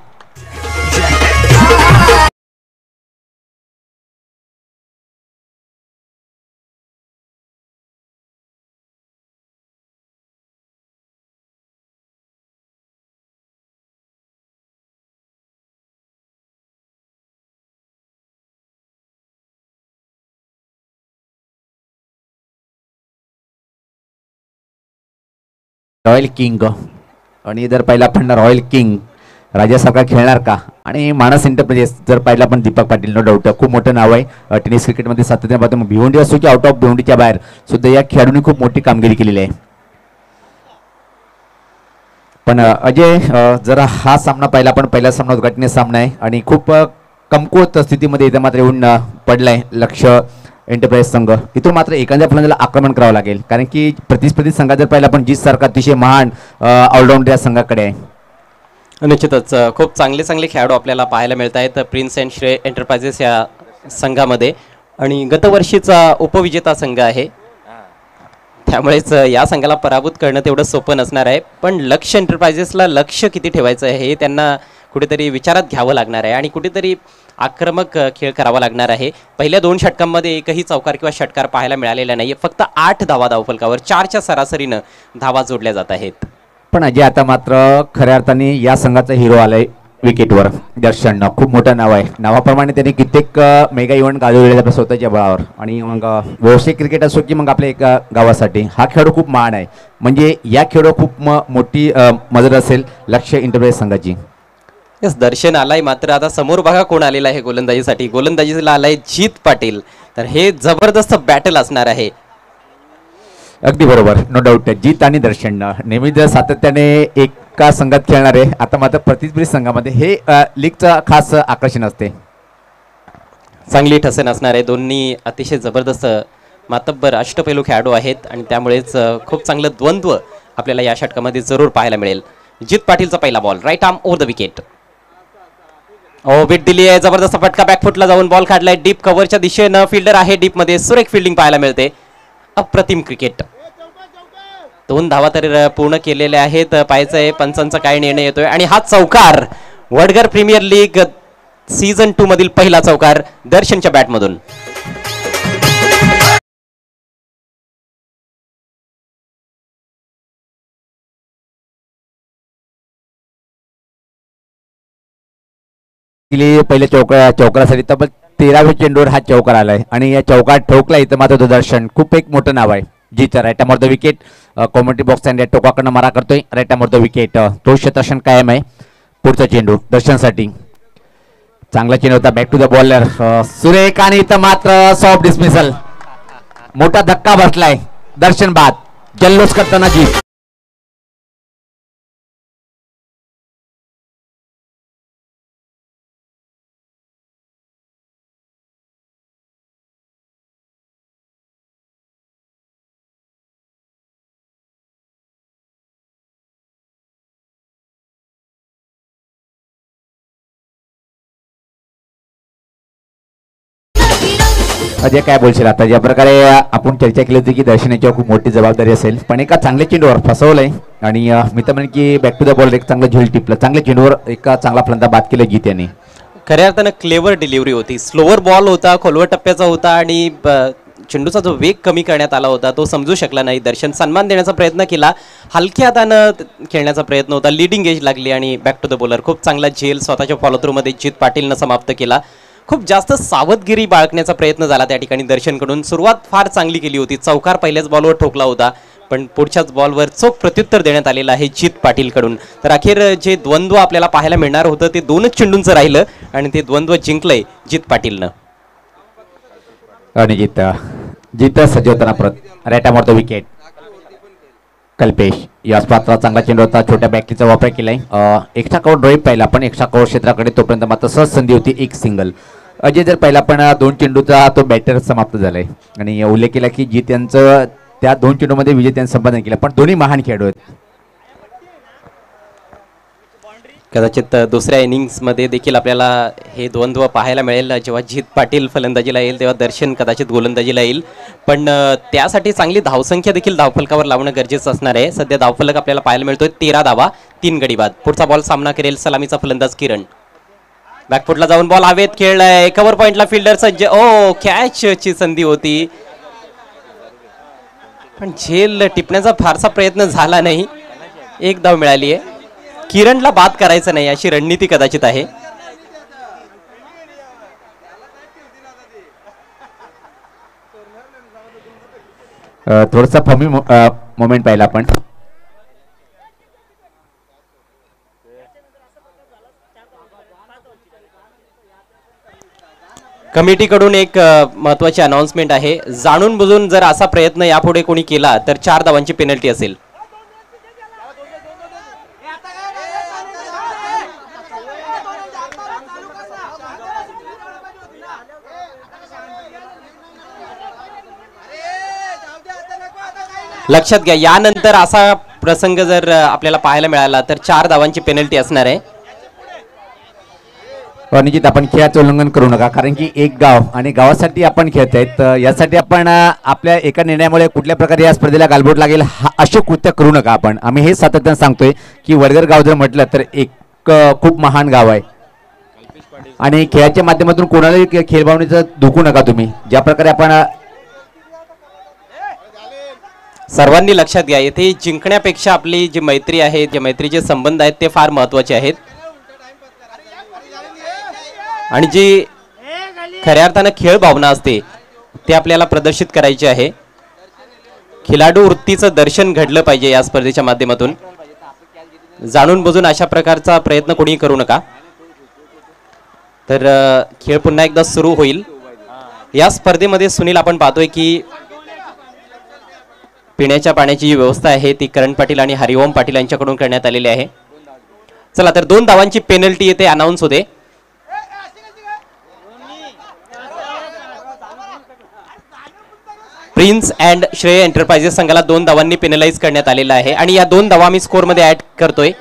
Speaker 4: रॉयल किंग आणि जर पाहिलं आपण रॉयल किंग राजासारखा खेळणार का आणि मानस एंटरप्राइजेस जर पाहिलं आपण दीपक पाटील नो डाऊट खूप मोठं नाव आहे टेनिस क्रिकेटमध्ये सातत्याने पाहतो मग भिवंडी असो की आउट ऑफ भिवंडीच्या बाहेर सुद्धा या खेळाडूंनी खूप मोठी कामगिरी केलेली आहे. पण अजय जरा हा सामना पाहिला आपण पहिला सामना उद्घाटनीय सामना आहे आणि खूप कमकुवत स्थितीमध्ये इथं मात्र येऊन पडलाय लक्ष एंटरप्राइज संघ. इथून मात्र एखाद्या फलंदाजाला आक्रमण करावं लागेल कारण की प्रतिस्पर्धी संघात जर पाहिलं आपण जीत सारखा अतिशय महान ऑलराऊंडर या संघाकडे आहे.
Speaker 1: निश्चितच खूप चांगले चांगले खेळाडू आपल्याला पाहायला मिळत आहेत प्रिन्स अँड श्रेय एंटरप्राइजेस या संघामध्ये आणि गतवर्षीचा उपविजेता संघ आहे त्यामुळेच या संघाला पराभूत करणं तेवढं सोपं नसणार आहे. पण लक्ष एंटरप्राइजेसला लक्ष किती ठेवायचं आहे हे त्यांना कुठेतरी विचारात घ्यावं लागणार आहे आणि कुठेतरी आक्रमक खेळ करावा लागणार आहे. पहिल्या 2 षटकांमध्ये एकही चौकार किंवा षटकार पाहायला मिळालेला नाही. फक्त 8 धावा धावफलकावर 4च्या सरासरीनं धावा जोडल्या जात आहेत.
Speaker 4: पण अजय आता मात्र खऱ्या अर्थाने या संघाचा हिरो आलाय विकेटवर दर्शन. खूप मोठं नाव आहे नावाप्रमाणे त्यांनी कित्येक मेगा इव्हेंट गाजवलेले आपल्या स्वतःच्या बळावर आणि मग व्यावसायिक क्रिकेट असो की मग आपल्या एका गावासाठी हा खेळाडू खूप महान आहे. म्हणजे या खेळाडू खूप मोठी मदत असेल लक्ष एंटरप्राइज संघाची.
Speaker 1: यस दर्शन आलाय मात्र आता समोर बघा कोण आलेला आहे गोलंदाजीसाठी. गोलंदाजीला आलाय जीत पाटील. तर हे जबरदस्त बॅटल असणार आहे.
Speaker 4: अगदी बरोबर नो डाऊट जीत आणि दर्शन नेहमी जर सातत्याने एका संघात खेळणार आहे आता मात्र प्रतिस्पर्धी संघामध्ये हे लीगचं खास आकर्षण असते.
Speaker 1: चांगली ठसन असणार आहे. दोन्ही अतिशय जबरदस्त मातब्बर अष्टपैलू खेळाडू आहेत आणि त्यामुळेच खूप चांगलं द्वंद्व आपल्याला या षटकामध्ये जरूर पाहायला मिळेल. जीत पाटीलचा पहिला ball right arm over the wicket. विट दिली आहे जबरदस्त फटका बॅकफुटला जाऊन बॉल काढलाय डीप कव्हरच्या दिशेनं. फिल्डर आहे डीप मध्ये सुरेख फिल्डिंग पाहायला मिळते. अप्रतिम क्रिकेट. 2 धावा तर पूर्ण केलेल्या आहेत. पाहायचं आहे पंचांचा काय निर्णय येतोय आणि हा चौकार वडगर प्रीमियर लीग सीझन 2 मधील पहिला चौकार दर्शनच्या बॅटमधून.
Speaker 4: पहिल्या चौकारासाठी तब्बल 13व्या चेंडूवर हा चौकार आलाय आणि या चौकार ठोकला इथं मात्र दर्शन खूप एक मोठं नाव आहे. जीचा right arm the wicket commentary box आणि टोकाकडनं मारा करतोय राईट आर्म द विकेट. तो क्षेत्ररक्षण कायम आहे. पुढचा चेंडू दर्शनसाठी चांगला चेंडू होता बॅक टू द बॉलर सुरेख आणि इथं मात्र सॉफ्ट डिसमिसल. मोठा धक्का बसलाय दर्शन बाद जल्लोष करताना जीत. अजय काय बोलशील आता ज्या प्रकारे आपण चर्चा केली होती की दर्शन याच्यावर खूप मोठी जबाबदारी असेल पण एका चांगल्या चेंडूवर फसवलंय आणि मी तर म्हणेन की बॅक टू द बॉल एक चांगलं झेल टिपलं चांगल्या चेंडूवर एका चांगला फलंदाज बाद केलं जीत यांनी.
Speaker 1: खऱ्या अर्थानं क्लेवर डिलिव्हरी होती. स्लोवर बॉल होता खोलवर टप्प्याचा होता आणि चेंडूचा जो वेग कमी करण्यात आला होता तो समजू शकला नाही. दर्शन सन्मान देण्याचा प्रयत्न केला. हलक्या हातानं खेळण्याचा प्रयत्न होता. लीडिंग एज लागली आणि बॅक टू द बॉलर खूप चांगला झेल स्वतःच्या फॉलो थ्रू मध्ये जीत पाटीलनं समाप्त केला. खूप जास्त सावधगिरी बाळगण्याचा प्रयत्न झाला त्या ठिकाणी दर्शनकडून. सुरुवात फार चांगली केली होती. चौकार पहिल्याच बॉलवर ठोकला होता पण पुढच्याच बॉलवर चोख प्रत्युत्तर देण्यात आलेलं आहे जीत पाटीलकडून. तर अखेर जे द्वंद्व आपल्याला पाहायला मिळणार होतं ते 2च चेंडूंचं राहिलं आणि ते द्वंद्व जिंकलंय जीत पाटीलनं.
Speaker 4: आणि जीत सजवताना परत right arm the wicket Kalpesh याच पात्र चांगला चेंडू होता. छोट्या बॅटरीचा वापर केलाय. एक्स्ट्रा कव्हर ड्राईव्ह पाहिला पण एक्स्ट्रा कव्हर क्षेत्राकडे तोपर्यंत मात्र सहज संधी होती एक सिंगल. अजय जर पहिला पण 2 चेंडूचा तो बॅटर समाप्त झालाय आणि उल्लेख केला की जीत यांचं त्या 2 चेंडूमध्ये विजेत्यांचं संपादन केलं पण दोन्ही महान खेळाडू आहेत.
Speaker 1: कदाचित दुसऱ्या इनिंग्समध्ये देखील आपल्याला हे द्वंद्व पाहायला मिळेल. जेव्हा जीत पाटील फलंदाजीला येईल तेव्हा दर्शन कदाचित गोलंदाजीला येईल पण त्यासाठी चांगली धावसंख्या देखील धावफलकावर लावणं गरजेचं असणार आहे. सध्या धावफलक आपल्याला पाहायला मिळतोय 13 धावा 3 गडी बाद. पुढचा बॉल सामना करेल सलामीचा फलंदाज किरण. बॅकफुटला जाऊन बॉल हवेत खेळलाय. कव्हर पॉइंटला फिल्डर सज्ज. कॅचची संधी होती पण झेल टिपण्याचा फारसा प्रयत्न झाला नाही. 1 धाव मिळाली आहे. किरणला बाद करायचं नाही अशी रणनीती कदाचित आहे.
Speaker 4: थोडासा फमी मोमेंट पाहिला आपण
Speaker 1: कमिटीकडून एक महत्त्वाची अनाउन्समेंट आहे. जाणून बुजून जर असा प्रयत्न यापुढे कोणी केला तर 4 धावांची पेनल्टी असेल. लक्षात घ्या, यानंतर असा प्रसंग जर आपल्याला पाहायला मिळाला तर 4 धावांची पेनल्टी असणार आहे.
Speaker 4: निश्चित आपण खेळाचं उल्लंघन करू नका, कारण की एक गाव आणि गावासाठी आपण खेळत आहेत. यासाठी आपण आपल्या एका निर्णयामुळे कुठल्या प्रकारे या स्पर्धेला गालबोट लागेल असे कृत्य करू नका. आम्ही हे सातत्याने सांगतोय की वडगर गाव जर म्हटलं तर एक खूप महान गाव आहे आणि खेळाच्या माध्यमातून कोणालाही खेळ भावनेचं दुखू नका तुम्ही. ज्या प्रकारे आपण
Speaker 1: सर्वांनी लक्षात घ्या, येथे जिंकण्यापेक्षा आपली जी मैत्री आहे, जे मैत्रीचे संबंध आहेत ते फार महत्त्वाचे आहेत आणि जी खऱ्या अर्थानं खेळ भावना असते ते आपल्याला प्रदर्शित करायची आहे. खिलाडू वृत्तीचं दर्शन घडलं पाहिजे या स्पर्धेच्या माध्यमातून. जाणून बुजून अशा प्रकारचा प्रयत्न कोणी करू नका. तर खेळ पुन्हा एकदा सुरू होईल. या स्पर्धेमध्ये सुनील आपण पाहतोय की पिण्याच्या पाण्याची जी व्यवस्था आहे ती करण पाटील आणि हरिओम पाटील यांच्याकडून करण्यात आलेली आहे. चला तर 2 धावांची पेनल्टी येथे अनाउन्स होते. प्रिन्स अँड श्रेय एंटरप्राइजेस संघाला 2 धावांनी पेनलाइज करण्यात आलेला आहे आणि या 2 धावा मी स्कोर मध्ये ऍड करतोय.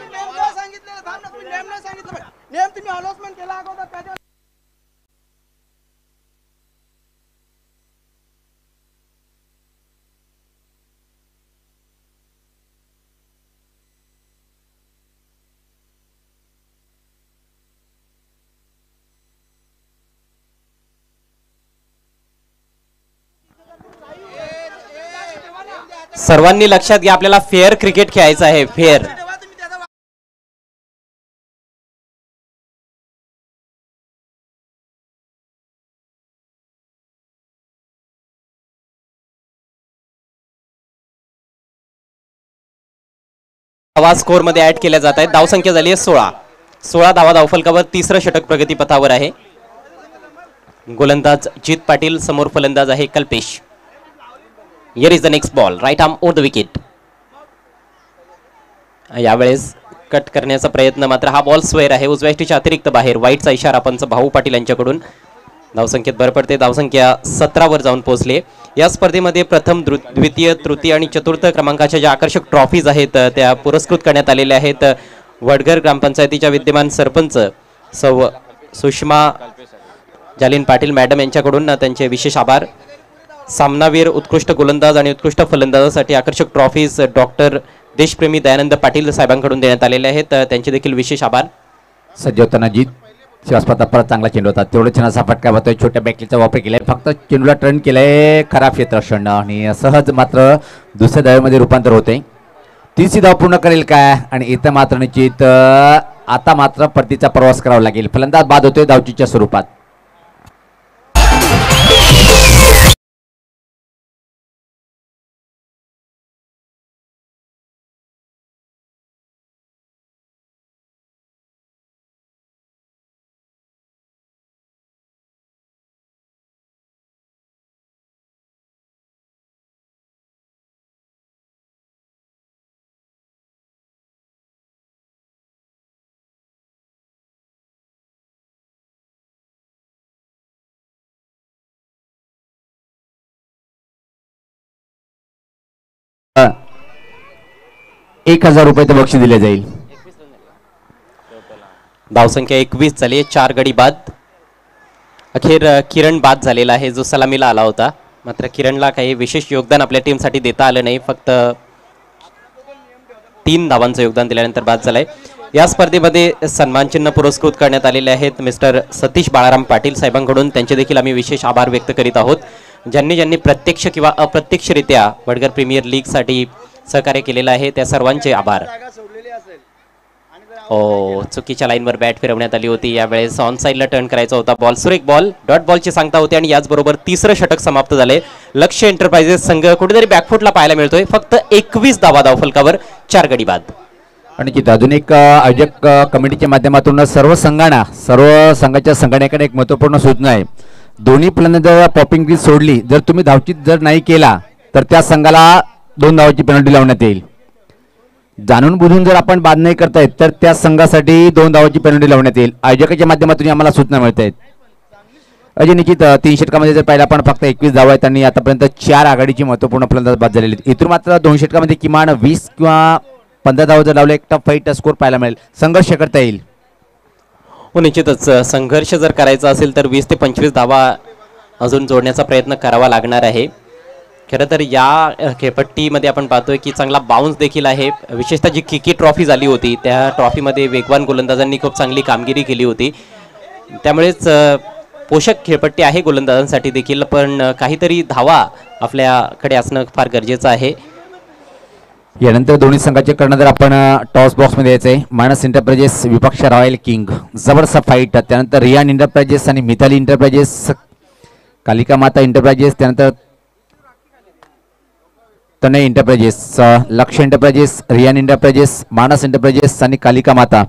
Speaker 1: सर्वांनी लक्षात घ्या, आपल्याला फेअर क्रिकेट खेळायचं आहे. फेअर धावा स्कोर मध्ये ऍड केल्या जात आहेत. धावसंख्या झाली आहे 16 धावा धावफलकावर. तिसरं षटक प्रगतीपथावर आहे. गोलंदाज जित पाटील, समोर फलंदाज आहे Kalpesh. Here is the next ball, right arm over the wicket. यावेळेस कट करण्याचा प्रयत्न, मात्र हा बॉल स्क्वेअर आहे. उजव्या यष्टीच्या अतिरिक्त बाहेर. वाईटचा इशारा पंच भाऊ पाटील यांच्याकडून. धावसंख्येत भर पडते. धावसंख्या 17 वर जाऊन पोहोचले. या स्पर्धेमध्ये प्रथम, द्वितीय, तृतीय आणि चतुर्थ क्रमांकाच्या ज्या आकर्षक ट्रॉफीज आहेत त्या पुरस्कृत करण्यात आलेल्या आहेत. वडगर ग्रामपंचायतीच्या विद्यमान सरपंच सौ सुषमा जालीन पाटील मॅडम यांच्याकडून त्यांचे विशेष आभार. सामनावीर, उत्कृष्ट गोलंदाज आणि उत्कृष्ट फलंदाजासाठी आकर्षक ट्रॉफीज डॉक्टर देशप्रेमी दयानंद पाटील साहेबांकडून देण्यात आलेले आहेत. त्यांचे देखील विशेष आभार.
Speaker 4: सज्ज होताना जीत शिवास्पर्धा परत चांगला चेंडू होता. तेवढं छान असा फटका बघतोय. छोट्या बॅटलीचा वापर केलाय. फक्त चेंडूला टर्न केलाय. खराब क्षेत्ररक्षण आणि सहज मात्र दुसऱ्या धावेमध्ये रूपांतर होते. 30 धाव पूर्ण करेल काय आणि इथं मात्र निश्चित आता मात्र परतीचा प्रवास करावा लागेल. फलंदाज बाद होतोय धावचीच्या स्वरूपात. ₹1000 बक्षीस दिले जाईल.
Speaker 1: धावसंख्या 21 झाली. 4 गडी बाद. अखेर किरण बाद झालेला आहे जो सलामीला आला होता. मात्र किरणला काही विशेष योगदान आपल्या टीमसाठी देता आलं नाही. फक्त 3 धावांचं योगदान दिल्यानंतर बाद झालाय. या स्पर्धेमध्ये सन्मानचिन्ह पुरस्कृत करण्यात आलेले आहेत मिस्टर सतीश बाळाराम पाटील साहेबांकडून. त्यांचे देखील आम्ही विशेष आभार व्यक्त करीत आहोत. ज्यांनी प्रत्यक्ष किंवा अप्रत्यक्षरित्या वडगर प्रीमियर लीगसाठी सहकार्य केलेलं आहे त्या सर्वांचे आभार. चुकीच्या लाईनवर बॅट फिरवण्यात आली होती. यावेळेस ऑन साईडला टर्न करायचा होता बॉल. सुरेख बॉल, डॉट बॉलची सांगता होते आणि याचबरोबर तिसरं षटक समाप्त झाले. लक्ष्य एंटरप्राइजेस संघ कुठेतरी बॅकफुटला पाहायला मिळतोय. फक्त 21 धावा धावफलकावर. 4 गडी बाद.
Speaker 4: आणि अजून एक आयोजक कमिटीच्या माध्यमातून सर्व संघांना, सर्व संघाच्या संघटनेकडे एक महत्त्वपूर्ण सूचना आहे. दोन्ही फलंदाज पॉपिंग क्रीज सोडली, जर तुम्ही धावचीत जर नाही केला तर त्या संघाला 2 धावाची पेनल्टी लावण्यात येईल. जाणून बुजून जर आपण बाद नाही करतायत तर त्या संघासाठी 2 धावाची पेनल्टी लावण्यात येईल. आयोजकाच्या माध्यमातून आम्हाला सूचना मिळत आहेत. अजय निश्चित 3 षटकामध्ये जर पाहिला आपण फक्त 21 धावा आहेत आणि आतापर्यंत 4 आघाडीची महत्त्वपूर्ण फलंदाज बाद झालेले आहेत. इथून मात्र 2 षटकामध्ये किमान 20 किंवा 15 धावा जर लावले एक टफ फाईट स्कोर पाहायला मिळेल, संघर्ष करता येईल.
Speaker 1: हो निश्चितच संघर्ष जर करायचा असेल तर 20 ते 25 धावा अजून जोडण्याचा प्रयत्न करावा लागणार आहे. खरं तर या खेळपट्टीमध्ये आपण पाहतोय की चांगला बाउन्स देखील आहे. विशेषतः जी किकी ट्रॉफी झाली होती त्या ट्रॉफीमध्ये वेगवान गोलंदाजांनी खूप चांगली कामगिरी केली होती. त्यामुळेच पोषक खेळपट्टी आहे गोलंदाजांसाठी देखील, पण काहीतरी धावा आपल्याकडे असणं फार गरजेचं आहे.
Speaker 4: यानंतर दोन्ही संघाचे कर्णधार आपण टॉस बॉक्समध्ये यायचे. मानस एंटरप्राइजेस विपक्ष रॉयल किंग, जबरदस्त फाईट. त्यानंतर रियान एंटरप्राइजेस आणि मिथाली एंटरप्राइजेस, कालिका माता एंटरप्राइजेस, त्यानंतर तनय एंटरप्राइजेस, लक्ष्य एंटरप्राइजेस, रियान एंटरप्राइजेस, मानस एंटरप्राइजेस आणि कालिका माता.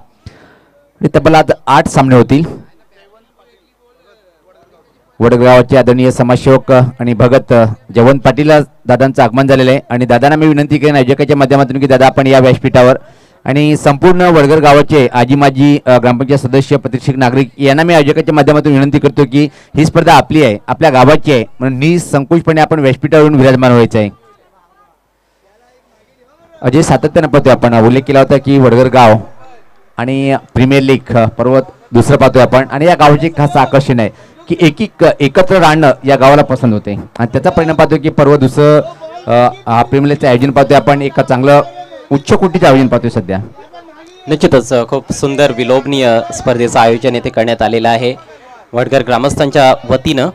Speaker 4: तब्बल आज 8 सामने होतील. वडगावाचे आदरणीय समाजसेवक आणि भगत जयवंत पाटील दादांचं आगमन झालेलं आहे आणि दादांना मी विनंती करेन आयोजकाच्या माध्यमातून की दादा आपण या व्यासपीठावर आणि संपूर्ण वडगर गावाचे आजी माजी ग्रामपंचायत सदस्य प्रतिष्ठित नागरिक यांना मी आयोजकाच्या माध्यमातून विनंती करतो की ही स्पर्धा आपली आहे, आपल्या गावाची आहे, म्हणून निसंकोचपणे आपण व्यासपीठावरून विराजमान व्हायचं आहे. अजय सातत्यानं पाहतोय आपण, उल्लेख केला होता की वडगर गाव आणि प्रीमियर लीग पर्वत दुसरं पाहतोय आपण आणि या गावाचे खास आकर्षण आहे की एकत्र राहणं या गावाला पसंत होते आणि त्याचा परिणाम पाहतोय की पर्व दुसरं प्रीमियर लीगचं आयोजन पाहतोय आपण, एक चांगलं उच्च कोटीचं आयोजन पाहतोय सध्या.
Speaker 1: निश्चितच खूप सुंदर विलोभनीय स्पर्धेचं आयोजन येथे करण्यात आलेलं आहे वडगर ग्रामस्थांच्या वतीनं.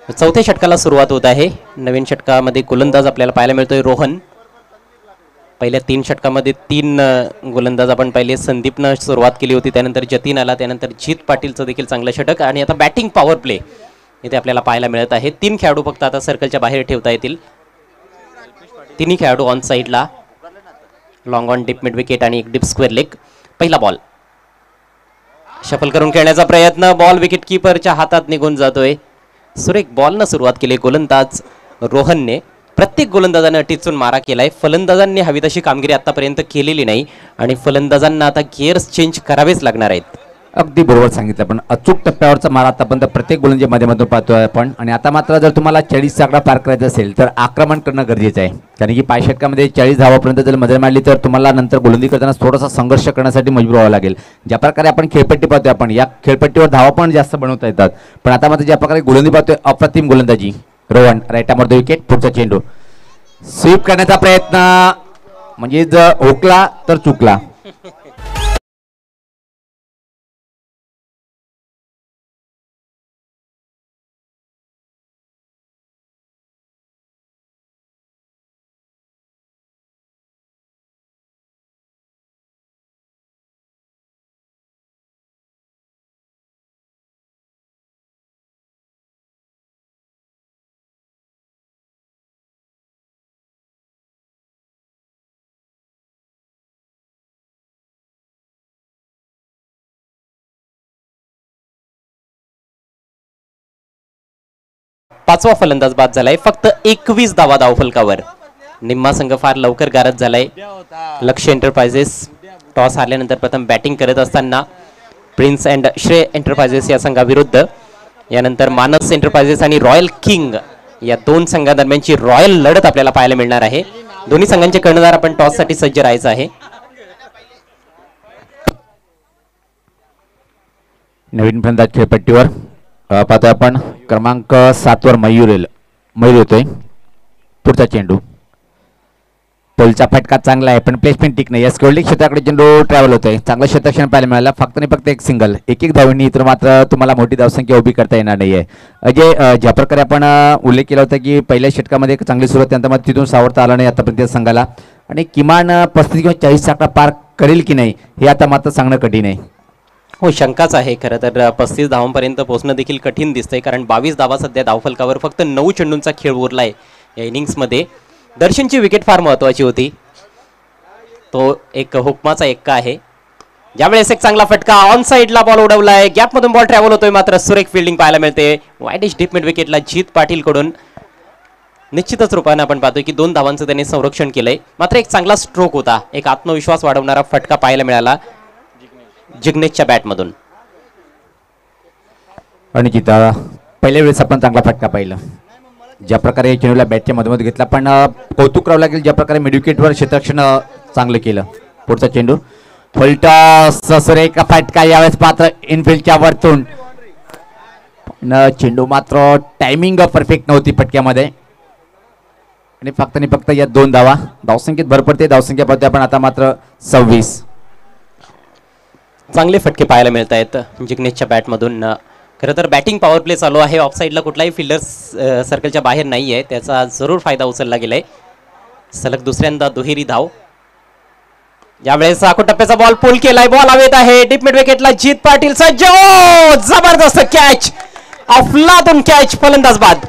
Speaker 1: 4थ्या षटकाला सुरुवात होत आहे. नवीन षटकामध्ये गोलंदाज आपल्याला पाहायला मिळतोय रोहन. पहिल्या 3 षटकामध्ये 3 गोलंदाज आपण पाहिले. संदीपनं सुरुवात केली होती, त्यानंतर जतीन आला, त्यानंतर जीत पाटीलचं देखील चांगलं षटक आणि आता बॅटिंग पॉवर प्ले इथे आपल्याला पाहायला मिळत आहे. 3 खेळाडू फक्त आता सर्कलच्या बाहेर ठेवता येतील. तिन्ही खेळाडू ऑन साईडला, long on deep mid wicket आणि एक डिप स्क्वेअर लेग. पहिला बॉल शफल करून खेळण्याचा प्रयत्न, बॉल विकेट कीपरच्या हातात निघून जातोय. सुरेख बॉलनं सुरुवात केली गोलंदाज रोहनने. प्रत्येक गोलंदाजाने टिचून मारा केलाय. फलंदाजांनी हवी तशी कामगिरी आतापर्यंत केलेली नाही आणि फलंदाजांना आता गिअर्स चेंज करावेच लागणार आहेत.
Speaker 4: अगदी बरोबर सांगितलं आपण, अचूक टप्प्यावरचा मारा आतापर्यंत प्रत्येक गोलंदाजी माध्यमातून पाहतोय आपण आणि आता मात्र जर तुम्हाला 40 आकडा पार करायचा असेल तर आक्रमण करणं गरजेचं आहे. कारण की 5 षटकामध्ये 40 धावापर्यंत जर मजल मारली तर तुम्हाला नंतर गोलंदाजी करताना थोडासा संघर्ष करण्यासाठी मजबूर व्हावं लागेल. ज्या प्रकारे आपण खेळपट्टी पाहतोय आपण, या खेळपट्टीवर धावा पण जास्त बनवता येतात, पण आता मात्र ज्या प्रकारे गोलंदाजी पाहतोय अप्रतिम गोलंदाजी. रोहन राईटामोर द विकेट, पुढचा चेंडू स्वीप करण्याचा प्रयत्न, म्हणजे जर हुकला तर चुकला.
Speaker 1: पाचवा फलंदाज बाद झालाय. फक्त 21 धावा धावफलकावर. निम्मा संघ फार लवकर गारद झालाय. लक्ष्य एंटरप्राइजेस टॉस हारल्यानंतर प्रथम बॅटिंग करत असताना प्रिन्स अँड श्रेय एंटरप्राइजेस या संघाविरुद्ध, यानंतर मानस एंटरप्राइजेस आणि रॉयल किंग या 2 संघादरम्यानची रॉयल लढत आपल्याला पाहायला मिळणार आहे. दोन्ही संघांचे कर्णधार आपण टॉससाठी सज्ज राहायचं आहे.
Speaker 4: नवीन फलंदाज खेळपट्टीवर पाहतोय आपण, क्रमांक 7 वर मयूर येतोय. पुढचा चेंडू, पोलचा फटका चांगला आहे पण प्लेसमेंट ठीक नाही. या स्कोरलिंग क्षेत्राकडे चेंडू ट्रॅव्हल होतोय. चांगलं क्षेत्रक्षण पाहायला मिळालं. फक्त आणि फक्त एक सिंगल, एक धावांनी तर मात्र तुम्हाला मोठी धावसंख्या उभी करता येणार नाहीये. अजय, ज्या प्रकारे आपण उल्लेख केला होता की पहिल्या षटकामध्ये एक चांगली सुरुवात, त्यानंतर मग तिथून सावरता आला नाही आतापर्यंत संघाला आणि किमान 35 किंवा 40 आकडा पार करेल की नाही हे आता मात्र सांगणं कठीण आहे.
Speaker 1: हो, शंकाच आहे खरं तर. 35 धावांपर्यंत पोहोचणं देखील कठीण दिसतंय, कारण 22 धावा सध्या धावफलकावर. फक्त 9 चेंडूंचा खेळ उरलाय या इनिंग्समध्ये. दर्शनची विकेट फार महत्त्वाची होती. तो एक हुकमाचा एक्का आहे. ज्यावेळेस एक चांगला फटका ऑन साइडला बॉल उडवलाय, गॅप मधून बॉल ट्रॅव्हल होतोय, मात्र सुरेख फिल्डिंग पाहायला मिळते वाईडिश डीप मिड विकेटला जीत पाटील कडून. निश्चितच रूपाने आपण पाहतोय की 2 धावांचं त्यांनी संरक्षण केलंय, मात्र एक चांगला स्ट्रोक होता, एक आत्मविश्वास वाढवणारा फटका पाहायला मिळाला जिग्नेशच्या बॅटमधून.
Speaker 4: आणि जिता पहिल्या वेळेस आपण चांगला फटका पाहिला, ज्या प्रकारे चेंडूला बॅटच्या मधोमध घेतला, पण कौतुक करावं लागेल ज्या प्रकारे मिडविकेटवर क्षेत्ररक्षण चांगलं केलं. पुढचा चेंडू फलटॉस सुरेख फटका यावेळेस पात्र इनफिल्डच्या वरतून, चेंडू मात्र टायमिंग परफेक्ट नव्हती फटक्यामध्ये आणि फक्त या 2 धावा. धावसंख्येत भर पडते, धावसंख्या पाहतोय आपण आता मात्र 26.
Speaker 1: चांगले फटके पाहायला मिळत आहेत जिग्नेशच्या बॅटमधून. खरं तर बॅटिंग पॉवर प्ले चालू आहे, ऑफ साईडला कुठलाही फिल्डर सर्कलच्या बाहेर नाही आहे, त्याचा जरूर फायदा उचलला गेलाय. सलग दुसऱ्यांदा दुहेरी धाव. यावेळेस टप्प्याचा बॉल पुल केलाय, बॉल हवेत आहे, डीप मिड विकेटला जीत पाटील सज्ज. जबरदस्त कॅच, अफलातून कॅच, फलंदाज बाद.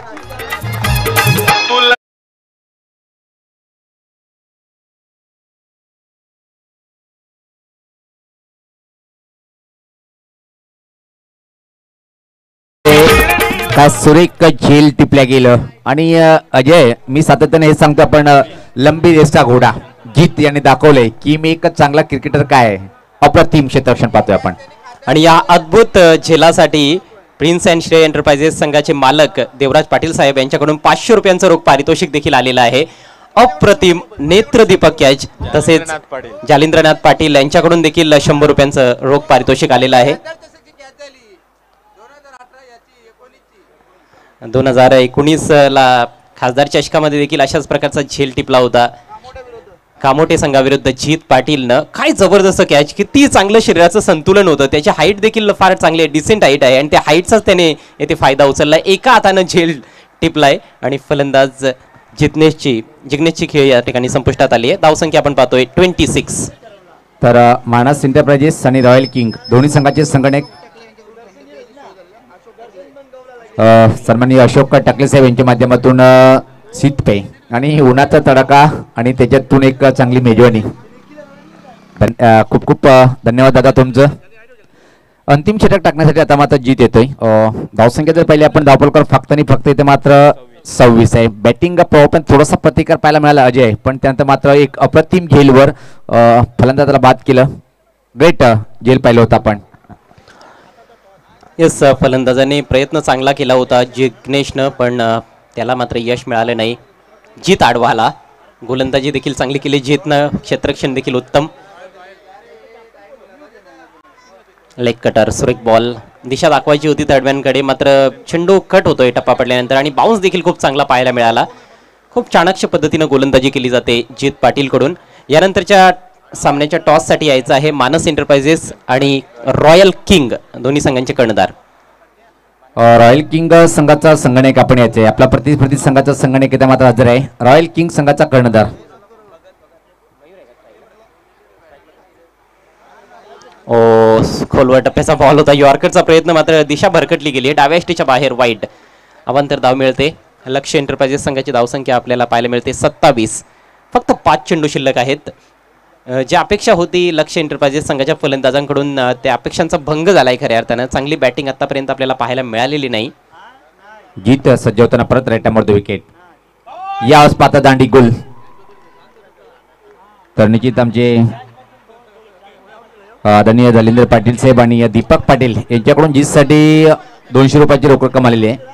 Speaker 4: का सुरेख झेल टिपल्या गेलं. आणि अजय, मी सातत्याने हे सांगतो, आपण लंबी रेसचा घोडा जीत यांनी दाखवले की मी एक चांगला क्रिकेटर काय आहे. अप्रतिम क्षेत्ररक्षण पाहतोय आपण.
Speaker 1: आणि या अद्भुत झेलासाठी प्रिन्स अँड श्रेय एंटरप्राइजेस संघाचे मालक देवराज पाटील साहेब यांच्याकडून 500 रुपयांचं रोख पारितोषिक देखील आलेलं आहे. अप्रतिम नेत्रदीपक कॅच, तसेच जालिंद्रनाथ पाटील यांच्याकडून देखील 100 रुपयांचं रोख पारितोषिक आलेलं आहे. 2019 ला खासदार चषकामध्ये देखील अशाच प्रकारचा झेल टिपला होता कामोटे संघाविरुद्ध जीत पाटीलनं. काय जबरदस्त कॅच, किती चांगलं शरीराचं संतुलन होतं, त्याची हाईट देखील फार चांगली आहे, डिसेंट हाईट आहे, आणि त्या हाईटचाच त्याने येथे फायदा उचललाय. एका हातानं झेल टिपलाय आणि फलंदाज जिग्नेशची खेळ या ठिकाणी संपुष्टात आली आहे. धावसंख्या आपण पाहतोय 26.
Speaker 4: तर मानस एंटरप्राइजेस आणि रॉयल किंग दोन्ही संघाचे संगणक सन्माननीय अशोक टाकले साहेब यांच्या माध्यमातून सीतपे आणि उन्हाचा तडाखा आणि त्याच्यातून एक चांगली मेजवानी. खूप खूप धन्यवाद दादा तुमचं. अंतिम षटक टाकण्यासाठी आता मात्र जीत येतोय. धावसंख्या जर पहिले आपण धावपलकर फक्त इथे मात्र 26 आहे. बॅटिंग पण थोडासा प्रतिकार पाहायला मिळाला अजय, पण त्यानंतर मात्र एक अप्रतिम झेलवर फलंदाजाला बाद केलं. ग्रेट झेल पाहिलं होतं आपण.
Speaker 1: येस, फलंदाजाने प्रयत्न चांगला केला होता जिग्नेशनं, पण त्याला मात्र यश मिळालं नाही. जीत आडवा आला. गोलंदाजी देखील चांगली केली जीतनं, क्षेत्ररक्षण देखील उत्तम. लेग कटर, सुरेख बॉल, दिशा दाखवायची होती थर्डमॅनकडे, मात्र चेंडू कट होतोय टप्पा पडल्यानंतर, आणि बाउन्स देखील खूप चांगला पाहायला मिळाला. खूप चाणाक्ष पद्धतीनं गोलंदाजी केली जाते जीत पाटीलकडून. यानंतरच्या सामन्याच्या टॉससाठी यायचं आहे मानस एंटरप्राइजेस आणि रॉयल किंग दोन्ही संघांचे कर्णधार.
Speaker 4: रॉयल किंग संघाचा संगणक आपण यायचे, आपला प्रतिस्पर्धी संघाचा संगणक येथे मात्र हजर आहे. रॉयल किंग संघाचा कर्णधार
Speaker 1: खोलवर टप्प्याचा बॉल होता, यॉर्करचा प्रयत्न, मात्र दिशा भरकटली गेली, डाव्या एष्टीच्या बाहेर वाईट. अवांतर धाव मिळते. लक्ष्य एंटरप्राइजेस संघाची धावसंख्या आपल्याला पाहायला मिळते 27. फक्त 5 चेंडू शिल्लक आहेत. जी अपेक्षा होती लक्ष्य एंटरप्राइजेस संघाच्या फलंदाजांकडून, त्या अपेक्षांचा भंग झालाय खऱ्या अर्थानं. चांगली बॅटिंग आतापर्यंत आपल्याला पाहायला मिळालेली नाही.
Speaker 4: जीत सज्ज होताना परत राईटामोर विकेट. या पाता दांडी गुल. तर निश्चित आमचे आदरणीय जालिंदर पाटील साहेब आणि दीपक पाटील यांच्याकडून जीतसाठी 200 रुपयाची रोख रक्कम आलेली आहे.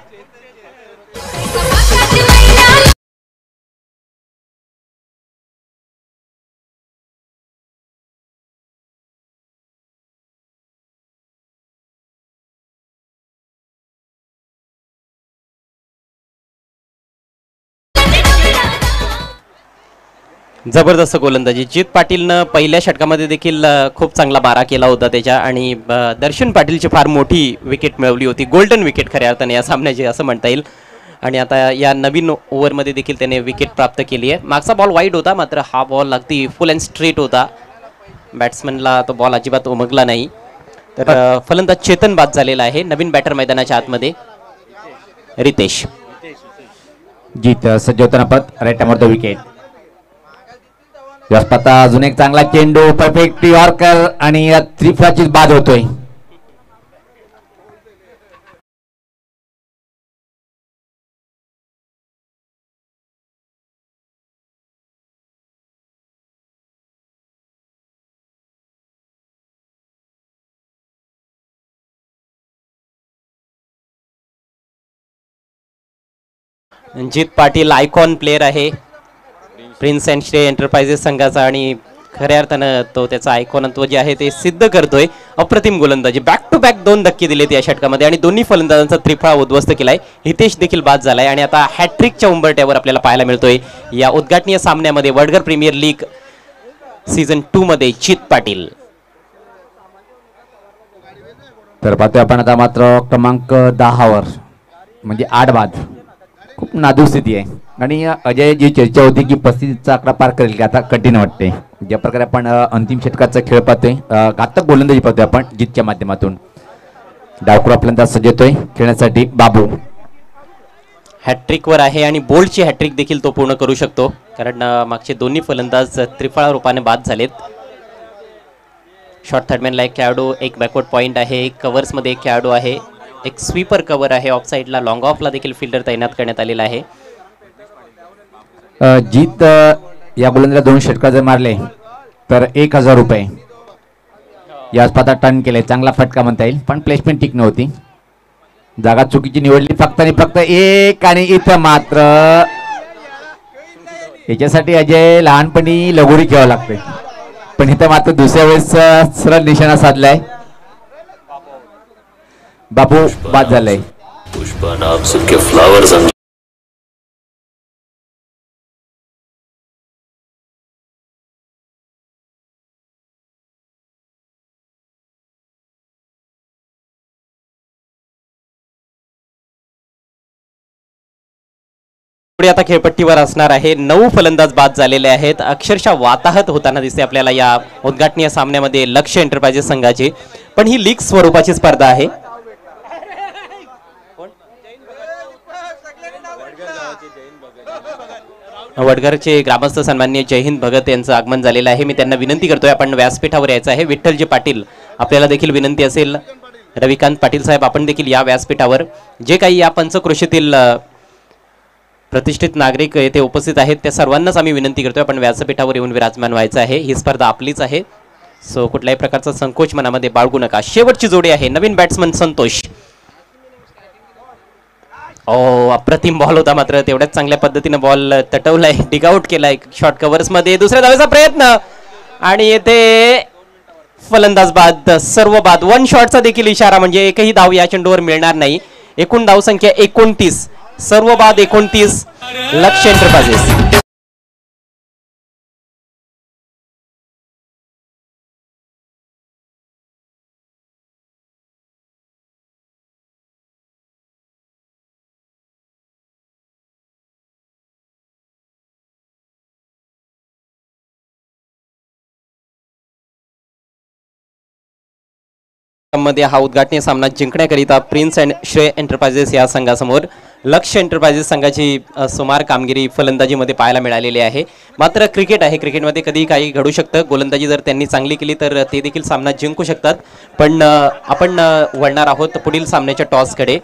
Speaker 1: जबरदस्त गोलंदाजी जीत पाटीलनं पहिल्या षटकामध्ये देखील खूप चांगला बारा केला होता त्याच्या, आणि दर्शन पाटीलची फार मोठी विकेट मिळवली होती, गोल्डन विकेट खऱ्या अर्थाने या सामन्याची असं म्हणता येईल. आणि आता या नवीन ओव्हरमध्ये देखील त्याने विकेट प्राप्त केली आहे. मागचा बॉल वाईड होता, मात्र हा बॉल अगदी फुल अँड स्ट्रेट होता, बॅट्समनला तो बॉल अजिबात उमगला नाही. तर फलंदाज चेतन बाद झालेला आहे. नवीन बॅटर मैदानाच्या आतमध्ये रितेश.
Speaker 4: जीत सज्ज होताना परत राईटामोर विकेट. व्यासपता अजून एक चांगला चेंडू, परफेक्ट यॉर्कर आणि त्रिफळाची बाद होतोय.
Speaker 1: जित पाटील आयकॉन प्लेयर आहे प्रिन्स अँड श्रेय एंटरप्राइजेस संघाचा आणि खऱ्या अर्थानं तो त्याचा आयकॉनत्व जे आहे ते सिद्ध करतोय. अप्रतिम गोलंदाजी, बॅक टू बॅक 2 धक्के दिलेत या षटकामध्ये आणि दोन्ही फलंदाजांचा त्रिफळा उद्ध्वस्त केलाय. हितेश देखील बाद झालाय आणि आता हॅट्रिकच्या उंबरट्यावर आपल्याला पाहायला मिळतोय या उद्घाटनीय सामन्यामध्ये वडगर प्रीमियर लीग सीझन 2 मध्ये चित पाटील.
Speaker 4: तर पाहतोय आपण आता मात्र क्रमांक 10 वर म्हणजे 8 बाद. खूप नाजूक स्थिती आहे आणि अजय जी चर्चा होती की 35चा आकडा पार करेल की आता कठीण वाटते. ज्या प्रकारे आपण अंतिम षटकाचा खेळ पाहतोय, घातक गोलंदाजी पाहतोय आपण जितच्या माध्यमातून. डावखुरा फलंदाज सज्ज होतोय खेळण्यासाठी बाबू.
Speaker 1: हॅट्रिकवर आहे आणि बोल्डची हॅट्रिक देखील तो पूर्ण करू शकतो कारण मागचे दोन्ही फलंदाज त्रिफळा रूपाने बाद झालेत. शॉर्ट थर्डमॅनला एक खेळाडू, एक बॅकवर्ड पॉईंट आहे, एक कव्हर्समध्ये एक खेळाडू आहे, एक स्वीपर कव्हर आहे. ऑफ साईडला लॉंग ऑफला देखील फिल्डर तैनात करण्यात आलेला आहे.
Speaker 4: जीत या गोलंदाजाला 2 षटकार जर मारले तर 1000 रुपये या स्पर्धा टर्न केले. चांगला फटका म्हणता येईल पण प्लेसमेंट ठीक नव्हती, जागा चुकीची निवडली फक्त आणि फक्त एक. आणि इथं मात्र याच्यासाठी अजय लहानपणी लगोरी खेळावं लागते पण इथं मात्र दुसऱ्या वेळेस सरळ निशाणा साधलाय. बाबू बाद झालाय.
Speaker 5: पुष्पा नाम सुन के फ्लावर समझ.
Speaker 1: पुढे आता खेळपट्टीवर असणार आहे. 9 फलंदाज बाद झालेले आहेत. अक्षरशः वाताहत होताना दिसते आपल्याला या उद्घाटनीय सामन्यामध्ये लक्ष्य एंटरप्राइजेस संघाची. पण ही लीग स्वरूपाची स्पर्धा आहे. वडघरचे ग्रामस्थ सन्माननीय जयहिंद भगत यांचं आगमन झालेलं आहे. मी त्यांना विनंती करतोय आपण व्यासपीठावर यायचं आहे. विठ्ठलजी पाटील आपल्याला देखील विनंती असेल. रविकांत पाटील साहेब आपण देखील या व्यासपीठावर. जे काही या पंचक्रोशीतील प्रतिष्ठित नागरिक येथे उपस्थित आहेत त्या सर्वांनाच आम्ही विनंती करतोय आपण व्यासपीठावर येऊन विराजमान व्हायचं आहे. ही स्पर्धा आपलीच आहे, सो कुठल्याही प्रकारचा संकोच मनामध्ये बाळगू नका. शेवटची जोडी आहे नवीन बॅट्समन संतोष. अप्रतिम बॉल होता मात्र तेवढ्याच चांगल्या पद्धतीने बॉल तटवलाय, डिगआउट केलाय. शॉर्ट कव्हर्स मध्ये दुसऱ्या धावेचा प्रयत्न आणि येथे फलंदाज बाद, सर्व बाद. 1 शॉटचा देखील इशारा म्हणजे एकही धाव या चेंडूवर मिळणार नाही. एकूण धाव संख्या 29, सर्व बाद 29. लक्ष्य एंटरप्राइजेस. मध्ये हा उद्घाटनीय सामना जिंकण्याकरिता प्रिन्स अँड श्रेय एंटरप्राइजेस या संघासमोर लक्ष्य एंटरप्राइजेस संघाची सुमार कामगिरी फलंदाजीमध्ये पाहायला मिळालेली आहे. मात्र क्रिकेट आहे, क्रिकेटमध्ये कधी काही घडू शकतं. गोलंदाजी जर त्यांनी चांगली केली तर ते देखील सामना जिंकू शकतात. पण आपण वळणार आहोत पुढील सामन्याच्या टॉसकडे.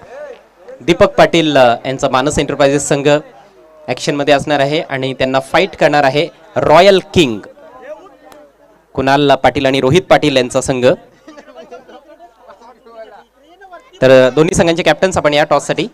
Speaker 1: दीपक पाटील यांचा मानस एंटरप्राइजेस संघ ॲक्शनमध्ये असणार आहे आणि त्यांना फाईट करणार आहे रॉयल किंग कुणाल पाटील आणि रोहित पाटील यांचा संघ. तर दोन्ही संघांचे कॅप्टन्स आपण या टॉससाठी.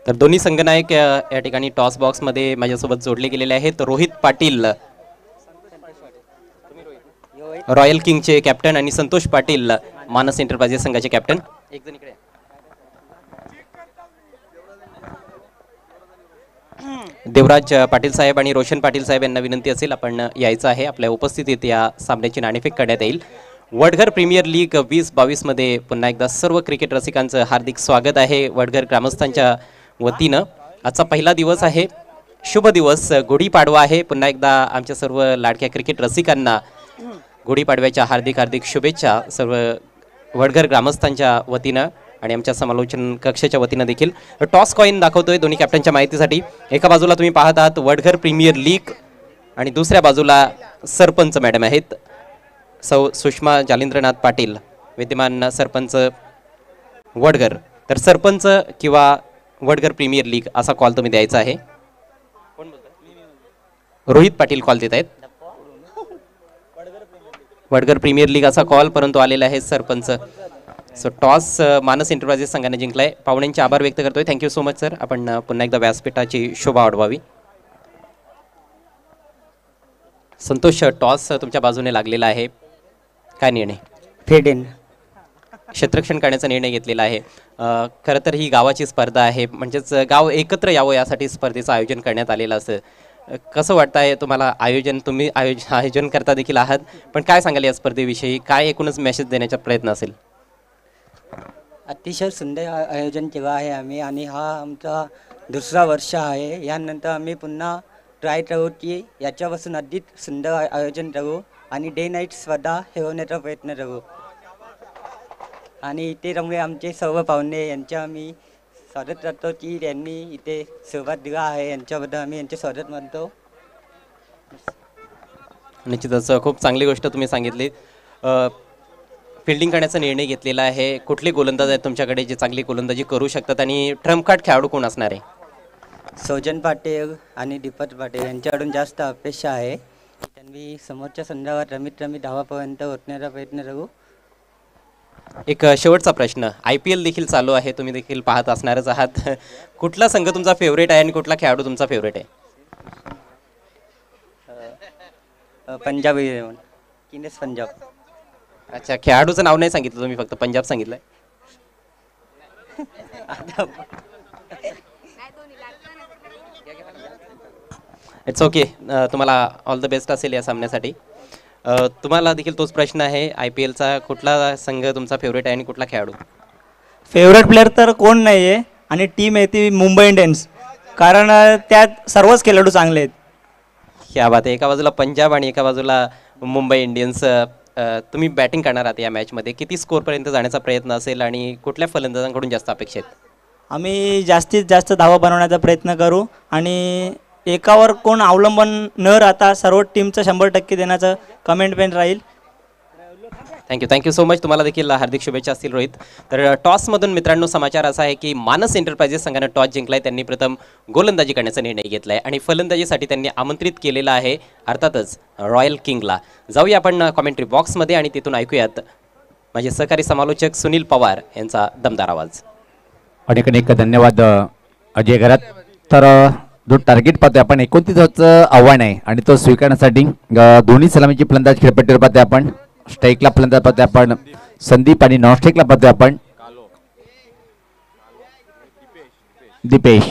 Speaker 1: तर दोन्ही संघनायक या ठिकाणी टॉस बॉक्समध्ये माझ्यासोबत जोडले गेलेले आहेत. रोहित पाटील रॉयल किंगचे कॅप्टन आणि संतोष पाटील मानस एंटरप्राइजेस संघाचे कॅप्टन. एक जण इकडे. देवराज पाटील साहेब आणि रोशन पाटील साहेब यांना विनंती असेल आपण यायचं आहे. आपल्या उपस्थितीत या सामन्याची नाणेफेक करण्यात येईल. वडघर प्रीमियर लीग 2022 मध्ये पुन्हा एकदा सर्व क्रिकेट रसिकांचं हार्दिक स्वागत आहे वडघर ग्रामस्थांच्या वतीनं. आजचा पहिला दिवस आहे, शुभ दिवस, गुढीपाडवा आहे. पुन्हा एकदा आमच्या सर्व लाडक्या क्रिकेट रसिकांना गुढीपाडव्याच्या हार्दिक हार्दिक शुभेच्छा सर्व वडघर ग्रामस्थांच्या वतीनं आणि आमच्या समालोचन कक्षाच्या वतीनं देखील. टॉस कॉईन दाखवतोय दोन्ही कॅप्टनच्या माहितीसाठी. एका बाजूला तुम्ही पाहत आहात वडघर प्रीमियर लीग आणि दुसऱ्या बाजूला सरपंच मॅडम आहेत सौ सुषमा जालिंद्रनाथ पाटील, विद्यमान सरपंच वडघर. तर सरपंच किंवा वडघर प्रीमियर लीग असा कॉल तुम्ही द्यायचा आहे. रोहित पाटील कॉल देत आहेत. वडघर प्रीमियर लीग असा कॉल परंतु आलेला आहे सरपंच. सो टॉस मानस एंटरप्राइजेस संघाने जिंकलाय. पाहुण्यांचे आभार व्यक्त करतोय. Thank you so much sir. आपण पुन्हा एकदा व्यासपीठाची शोभा वाढवावी. संतोष, टॉस तुमच्या बाजूने लागलेला आहे, काय निर्णय?
Speaker 6: Fade in.
Speaker 1: क्षेत्ररक्षण करण्याचा निर्णय घेतलेला आहे. खरं तर ही गावाची स्पर्धा आहे, म्हणजेच गाव एकत्र यावं यासाठी स्पर्धेचं आयोजन करण्यात आलेलं असं. कसं वाटतं आहे तुम्हाला आयोजन? तुम्ही आयोजन करता देखील आहात, पण काय सांगाल या स्पर्धेविषयी? काय एकूणच मेसेज देण्याचा प्रयत्न असेल?
Speaker 6: अतिशय सुंदर आयोजन केलं आहे आम्ही आणि हा आमचा दुसरा वर्ष आहे. यानंतर आम्ही पुन्हा ट्राय करू की याच्यापासून अधिक सुंदर आयोजन करू आणि डे नाईट स्पर्धा ठेवण्याचा प्रयत्न करू. आणि इथे त्यामुळे आमचे सर्व पाहुणे यांच्या आम्ही स्वागत करतो की त्यांनी इथे सहभाग दिला आहे. यांच्याबद्दल आम्ही यांचे स्वागत मानतो.
Speaker 1: निश्चितच खूप चांगली गोष्ट तुम्ही सांगितली. फिल्डिंग करण्याचा निर्णय घेतलेला आहे. कुठले गोलंदाज आहेत तुमच्याकडे जे चांगली गोलंदाजी करू शकतात आणि ट्रम्प कार्ड खेळाडू कोण असणार आहे?
Speaker 6: सौजन पाटील आणि दीपक पाटील यांच्याकडून जास्त अपेक्षा आहे. त्यांनी समोरच्या संदर्भात कमीत कमी धावापर्यंत ओतण्याचा प्रयत्न करू.
Speaker 1: एक शेवटचा प्रश्न, IPL देखील चालू आहे, तुम्ही देखील पाहत असणारच आहात. कुठला संघ तुमचा फेवरेट आहे आणि कुठला खेळाडू तुमचा फेवरेट आहे?
Speaker 6: पंजाब किंग्स पंजाब.
Speaker 1: अच्छा, खेळाडूचं नाव नाही सांगितलं तुम्ही, फक्त पंजाब सांगितलंय. It's okay. तुम्हाला ऑल द बेस्ट असेल या सामन्यासाठी. तुम्हाला देखील तोच प्रश्न आहे, IPLचा कुठला संघ तुमचा फेवरेट आहे आणि कुठला खेळाडू?
Speaker 7: फेवरेट प्लेअर तर कोण नाही आहे आणि टीम आहे ती मुंबई इंडियन्स, कारण त्यात सर्वच खेळाडू चांगले आहेत.
Speaker 1: ह्या बात आहे. एका बाजूला पंजाब आणि एका बाजूला मुंबई इंडियन्स. तुम्ही बॅटिंग करणार आहात या मॅचमध्ये, किती स्कोरपर्यंत जाण्याचा प्रयत्न असेल आणि कुठल्या फलंदाजांकडून जास्त अपेक्षा आहेत?
Speaker 7: आम्ही जास्तीत जास्त धावा बनवण्याचा प्रयत्न करू आणि एकावर कोण अवलंबन न राहता सर्व टीमचं 100% देण्याचं कमेंट पेन राहील.
Speaker 1: Thank you so much. तुम्हाला देखील हार्दिक शुभेच्छा असतील रोहित. तर टॉसमधून मित्रांनो समाचार असा आहे की मानस एंटरप्राइजेस संघाने टॉस जिंकलाय. त्यांनी प्रथम गोलंदाजी करण्याचा निर्णय घेतलाय आणि फलंदाजीसाठी त्यांनी आमंत्रित केलेलं आहे अर्थातच रॉयल किंगला. जाऊया आपण कॉमेंट्री बॉक्समध्ये आणि तिथून ऐकूयात माझे सहकारी समालोचक सुनील पवार यांचा दमदार आवाज.
Speaker 4: अनेक अनेक धन्यवाद अजय घरात. तर जो टार्गेट पाहतोय आपण 29चं आव्हान आहे आणि तो स्वीकारण्यासाठी दोन्ही सलामीची फलंदाज खेळपट्टीवर पाहतोय आपण. स्ट्राईकला फलंदाज पाहतोय आपण संदीप आणि नॉन स्ट्राईकला पाहतोय आपण दीपेश.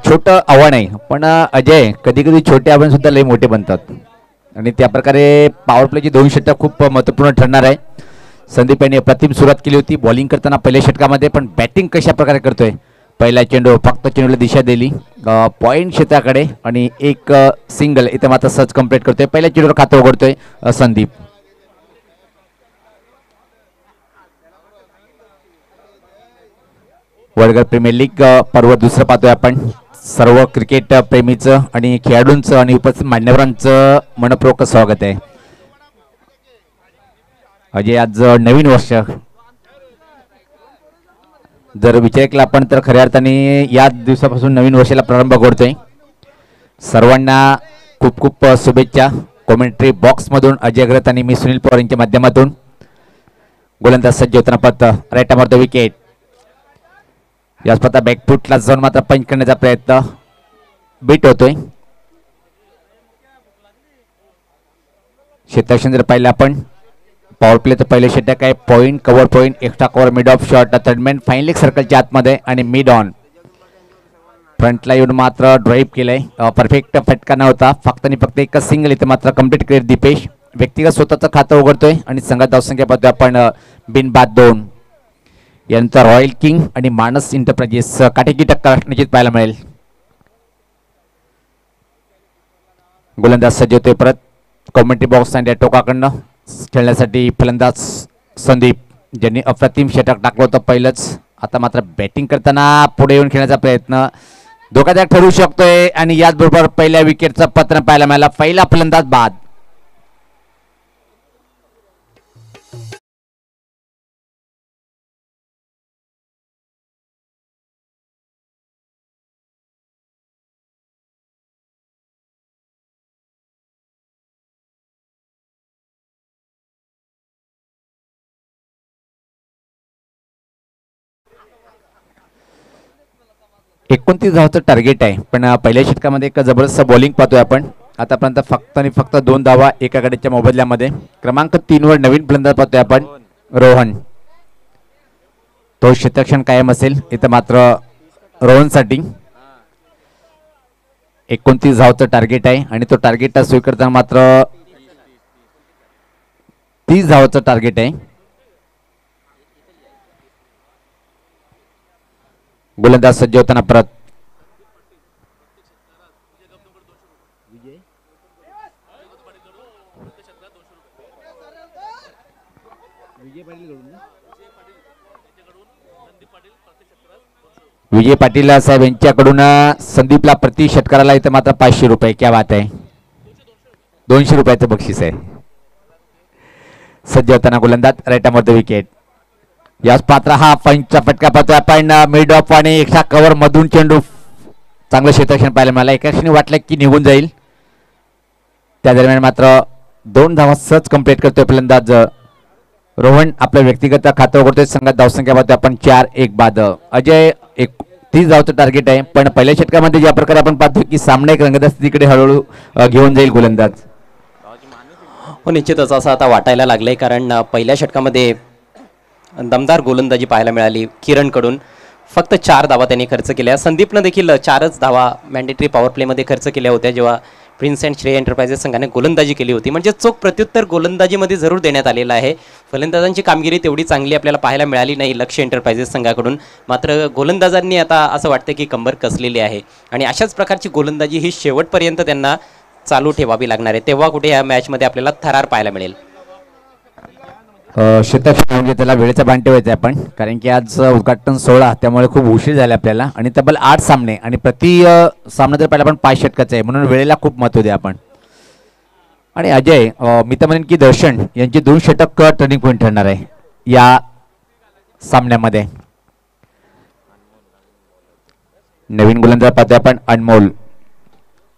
Speaker 4: छोटं आव्हान आहे पण अजय, कधी कधी छोटे आव्हान सुद्धा लय मोठे बनतात आणि त्या प्रकारे पॉवर प्लेची 2 षटक खूप महत्त्वपूर्ण ठरणार आहे. संदीप यांनी अप्रतिम सुरुवात केली होती बॉलिंग करताना पहिल्या षटकामध्ये, पण बॅटिंग कशा प्रकारे करतोय? पहिला चेंडू फक्त चेंडूला दिशा दिली पॉईंट क्षेत्राकडे आणि एक सिंगल इथे मात्र सहज कंप्लीट करतोय. पहिल्या चेंडूवर खातं उघडतोय संदीप. वडघर प्रीमियर लीग पर्व दुसरं पाहतोय आपण. सर्व क्रिकेट प्रेमीचं आणि खेळाडूंचं आणि उपस्थित मान्यवरांचं मनपूर्वक स्वागत आहे. अजय, आज नवीन वर्ष जर विचार केला आपण तर खऱ्या अर्थाने या दिवसापासून नवीन वर्षाला प्रारंभ करतोय. सर्वांना खूप खूप शुभेच्छा. कॉमेंट्री बॉक्समधून अजय अग्रत आणि मी सुनील पवार यांच्या माध्यमातून. गोलंदाज सज्ज होताना पत्त राईट मारतो विकेट. या स्पर्धा बॅकफुटला जाऊन मात्र पंच करण्याचा प्रयत्न बीट होतोय. क्षेत्ररक्षण जर पाहिलं आपण पॉवर प्ले तर पहिले षटक आहे. Point, cover point, extra cover, mid of shot, third man fine leg सर्कलच्या आतमध्ये आणि मिड ऑन. फ्रंटला येऊन मात्र ड्राईव्ह केलंय. परफेक्ट फटका नव्हता, फक्त आणि फक्त एकच सिंगल इथे मात्र कंप्लीट केले दीपेश. व्यक्तिगत स्वतःचं खातं उघडतोय आणि संघात धावसंख्या पाहतोय आपण बिनबाद 2. यानंतर रॉयल किंग आणि मानस इंटरप्राइजेस काटेकी टक्कर निश्चित पाहायला मिळेल. गोलंदाज सज्ज होतोय परत कॉमेंट्री बॉक्स आणि टोकाकडनं खेळण्यासाठी फलंदाज संदीप, ज्यांनी अप्रतिम षटक टाकलं होतं पहिलंच. आता मात्र बॅटिंग करताना पुढे येऊन खेळण्याचा प्रयत्न धोकादायक ठरू शकतोय आणि याचबरोबर पहिल्या विकेटचं पतन पाहायला मिळालं. पहिला फलंदाज बाद. एकोणतीस धावाचं टार्गेट आहे, पण पहिल्या षटकामध्ये एक जबरदस्त बॉलिंग पाहतोय आपण. आतापर्यंत फक्त आणि फक्त 2 धावा एका गडीच्या मोबदल्यामध्ये. क्रमांक 3 वर नवीन फलंदाज पाहतोय आपण रोहन. तो शतक्षण कायम असेल इथं मात्र रोहनसाठी. 29 धावाचं टार्गेट आहे आणि तो टार्गेट स्वीकारताना मात्र 30 धावाचं टार्गेट आहे. गोलंदाज सज्ज होताना परत विजय पाटील साहेब यांच्याकडून संदीपला प्रति षटकाराला इथं मात्र 500 रुपये. क्या बात आहे. 200 रुपयाचं बक्षीस आहे. सज्ज होताना गोलंदाज राईट द विकेट. याच पात्र हा पंचचा फटका पाहतोय आपण मिड ऑफ आणि एक्स्ट्रा कव्हर मधून चेंडू चांगलं क्षेत्ररक्षण पाहायला मिळालं. एका क्षणी वाटलं की निघून जाईल, त्या दरम्यान मात्र 2 धावा सहज कंप्लीट करतोय फलंदाज रोहन. आपलं व्यक्तिगत खातं उघडतोय. संघात धावसंख्या पाहतोय आपण 4-1 बाद. अजय 30 धावचं टार्गेट आहे, पण पहिल्या षटकामध्ये ज्या प्रकारे आपण पाहतोय की सामना एक रंगत स्थितीकडे हळूहळू घेऊन जाईल गोलंदाज.
Speaker 1: हो, निश्चितच असं आता वाटायला लागलंय, कारण पहिल्या षटकामध्ये दमदार गोलंदाजी पाहायला मिळाली किरणकडून. फक्त 4 धावा त्यांनी खर्च केल्या. संदीपनं देखील 4च धावा मॅन्डेटरी पॉवर प्लेमध्ये खर्च केल्या होत्या जेव्हा प्रिन्स अँड श्रेय एंटरप्राइजेस संघाने गोलंदाजी केली होती. म्हणजे चोख प्रत्युत्तर गोलंदाजीमध्ये जरूर देण्यात आलेलं आहे. फलंदाजांची कामगिरी तेवढी चांगली आपल्याला पाहायला मिळाली नाही लक्ष्य एंटरप्राइजेस संघाकडून. मात्र गोलंदाजांनी आता असं वाटतं की कंबर कसलेली आहे आणि अशाच प्रकारची गोलंदाजी ही शेवटपर्यंत त्यांना चालू ठेवावी लागणार आहे. तेव्हा कुठे या मॅचमध्ये आपल्याला थरार पाहायला मिळेल.
Speaker 4: शतक म्हणजे त्याला वेळेचा बाण ठेवायचा आहे आपण, कारण की आज उद्घाटन सोहळा त्यामुळे खूप उशीर झाला आपल्याला आणि तब्बल 8 सामने आणि प्रति सामना जर पाहिला आपण 5 षटकाचा आहे, म्हणून वेळेला खूप महत्त्व द्या आपण. आणि अजय मी तर म्हणेन की दर्शन यांची 2 षटक टर्निंग पॉईंट ठरणार आहे या सामन्यामध्ये. नवीन गोलंदाज पाहतोय आपण अनमोल.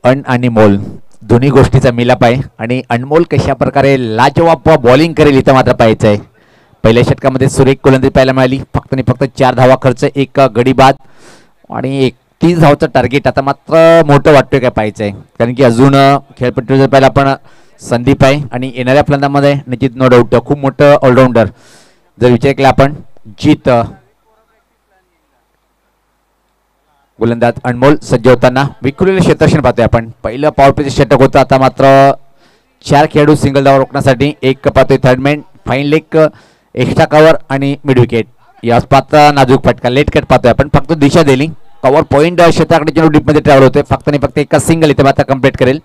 Speaker 4: अन आणि मोल दोन्ही गोष्टीचा मिलाप आहे आणि अनमोल कशा प्रकारे लाजवाब बॉलिंग करेल इथं मात्र पाहायचं आहे. पहिल्या षटकामध्ये सुरेख गोलंदाजी पाहायला मिळाली. फक्त आणि फक्त 4 धावा खर्च, 1 गडी बाद आणि 30 धावाचं टार्गेट. आता मात्र मोठं वाटतोय काय पाहायचं आहे, कारण की अजून खेळपट्टीवर जर पाहिलं आपण संदीप आहे आणि येणाऱ्या फलंदामध्ये निश्चित नो डाऊट खूप मोठं ऑलराऊंडर जर विचार केला आपण जीत. गोलंदाज अनमोल सज्ज होताना विखुरलेलं क्षेत्ररक्षण पाहतोय आपण. पहिलं पॉवर प्लेचं षटक होतं. आता मात्र 4 खेळाडू सिंगल धावा रोखण्यासाठी. 1 पाहतोय third man, fine leg, extra cover आणि मिड विकेट. याच पात्र नाजूक फटका लेट कट पाहतोय आपण. फक्त दिशा दिली, कव्हर पॉईंट क्षेत्राकडे चेंडू डीपमध्ये ट्रॅव्हल होतोय. फक्त आणि फक्त एका सिंगल इथे मात्र कंप्लीट करेल.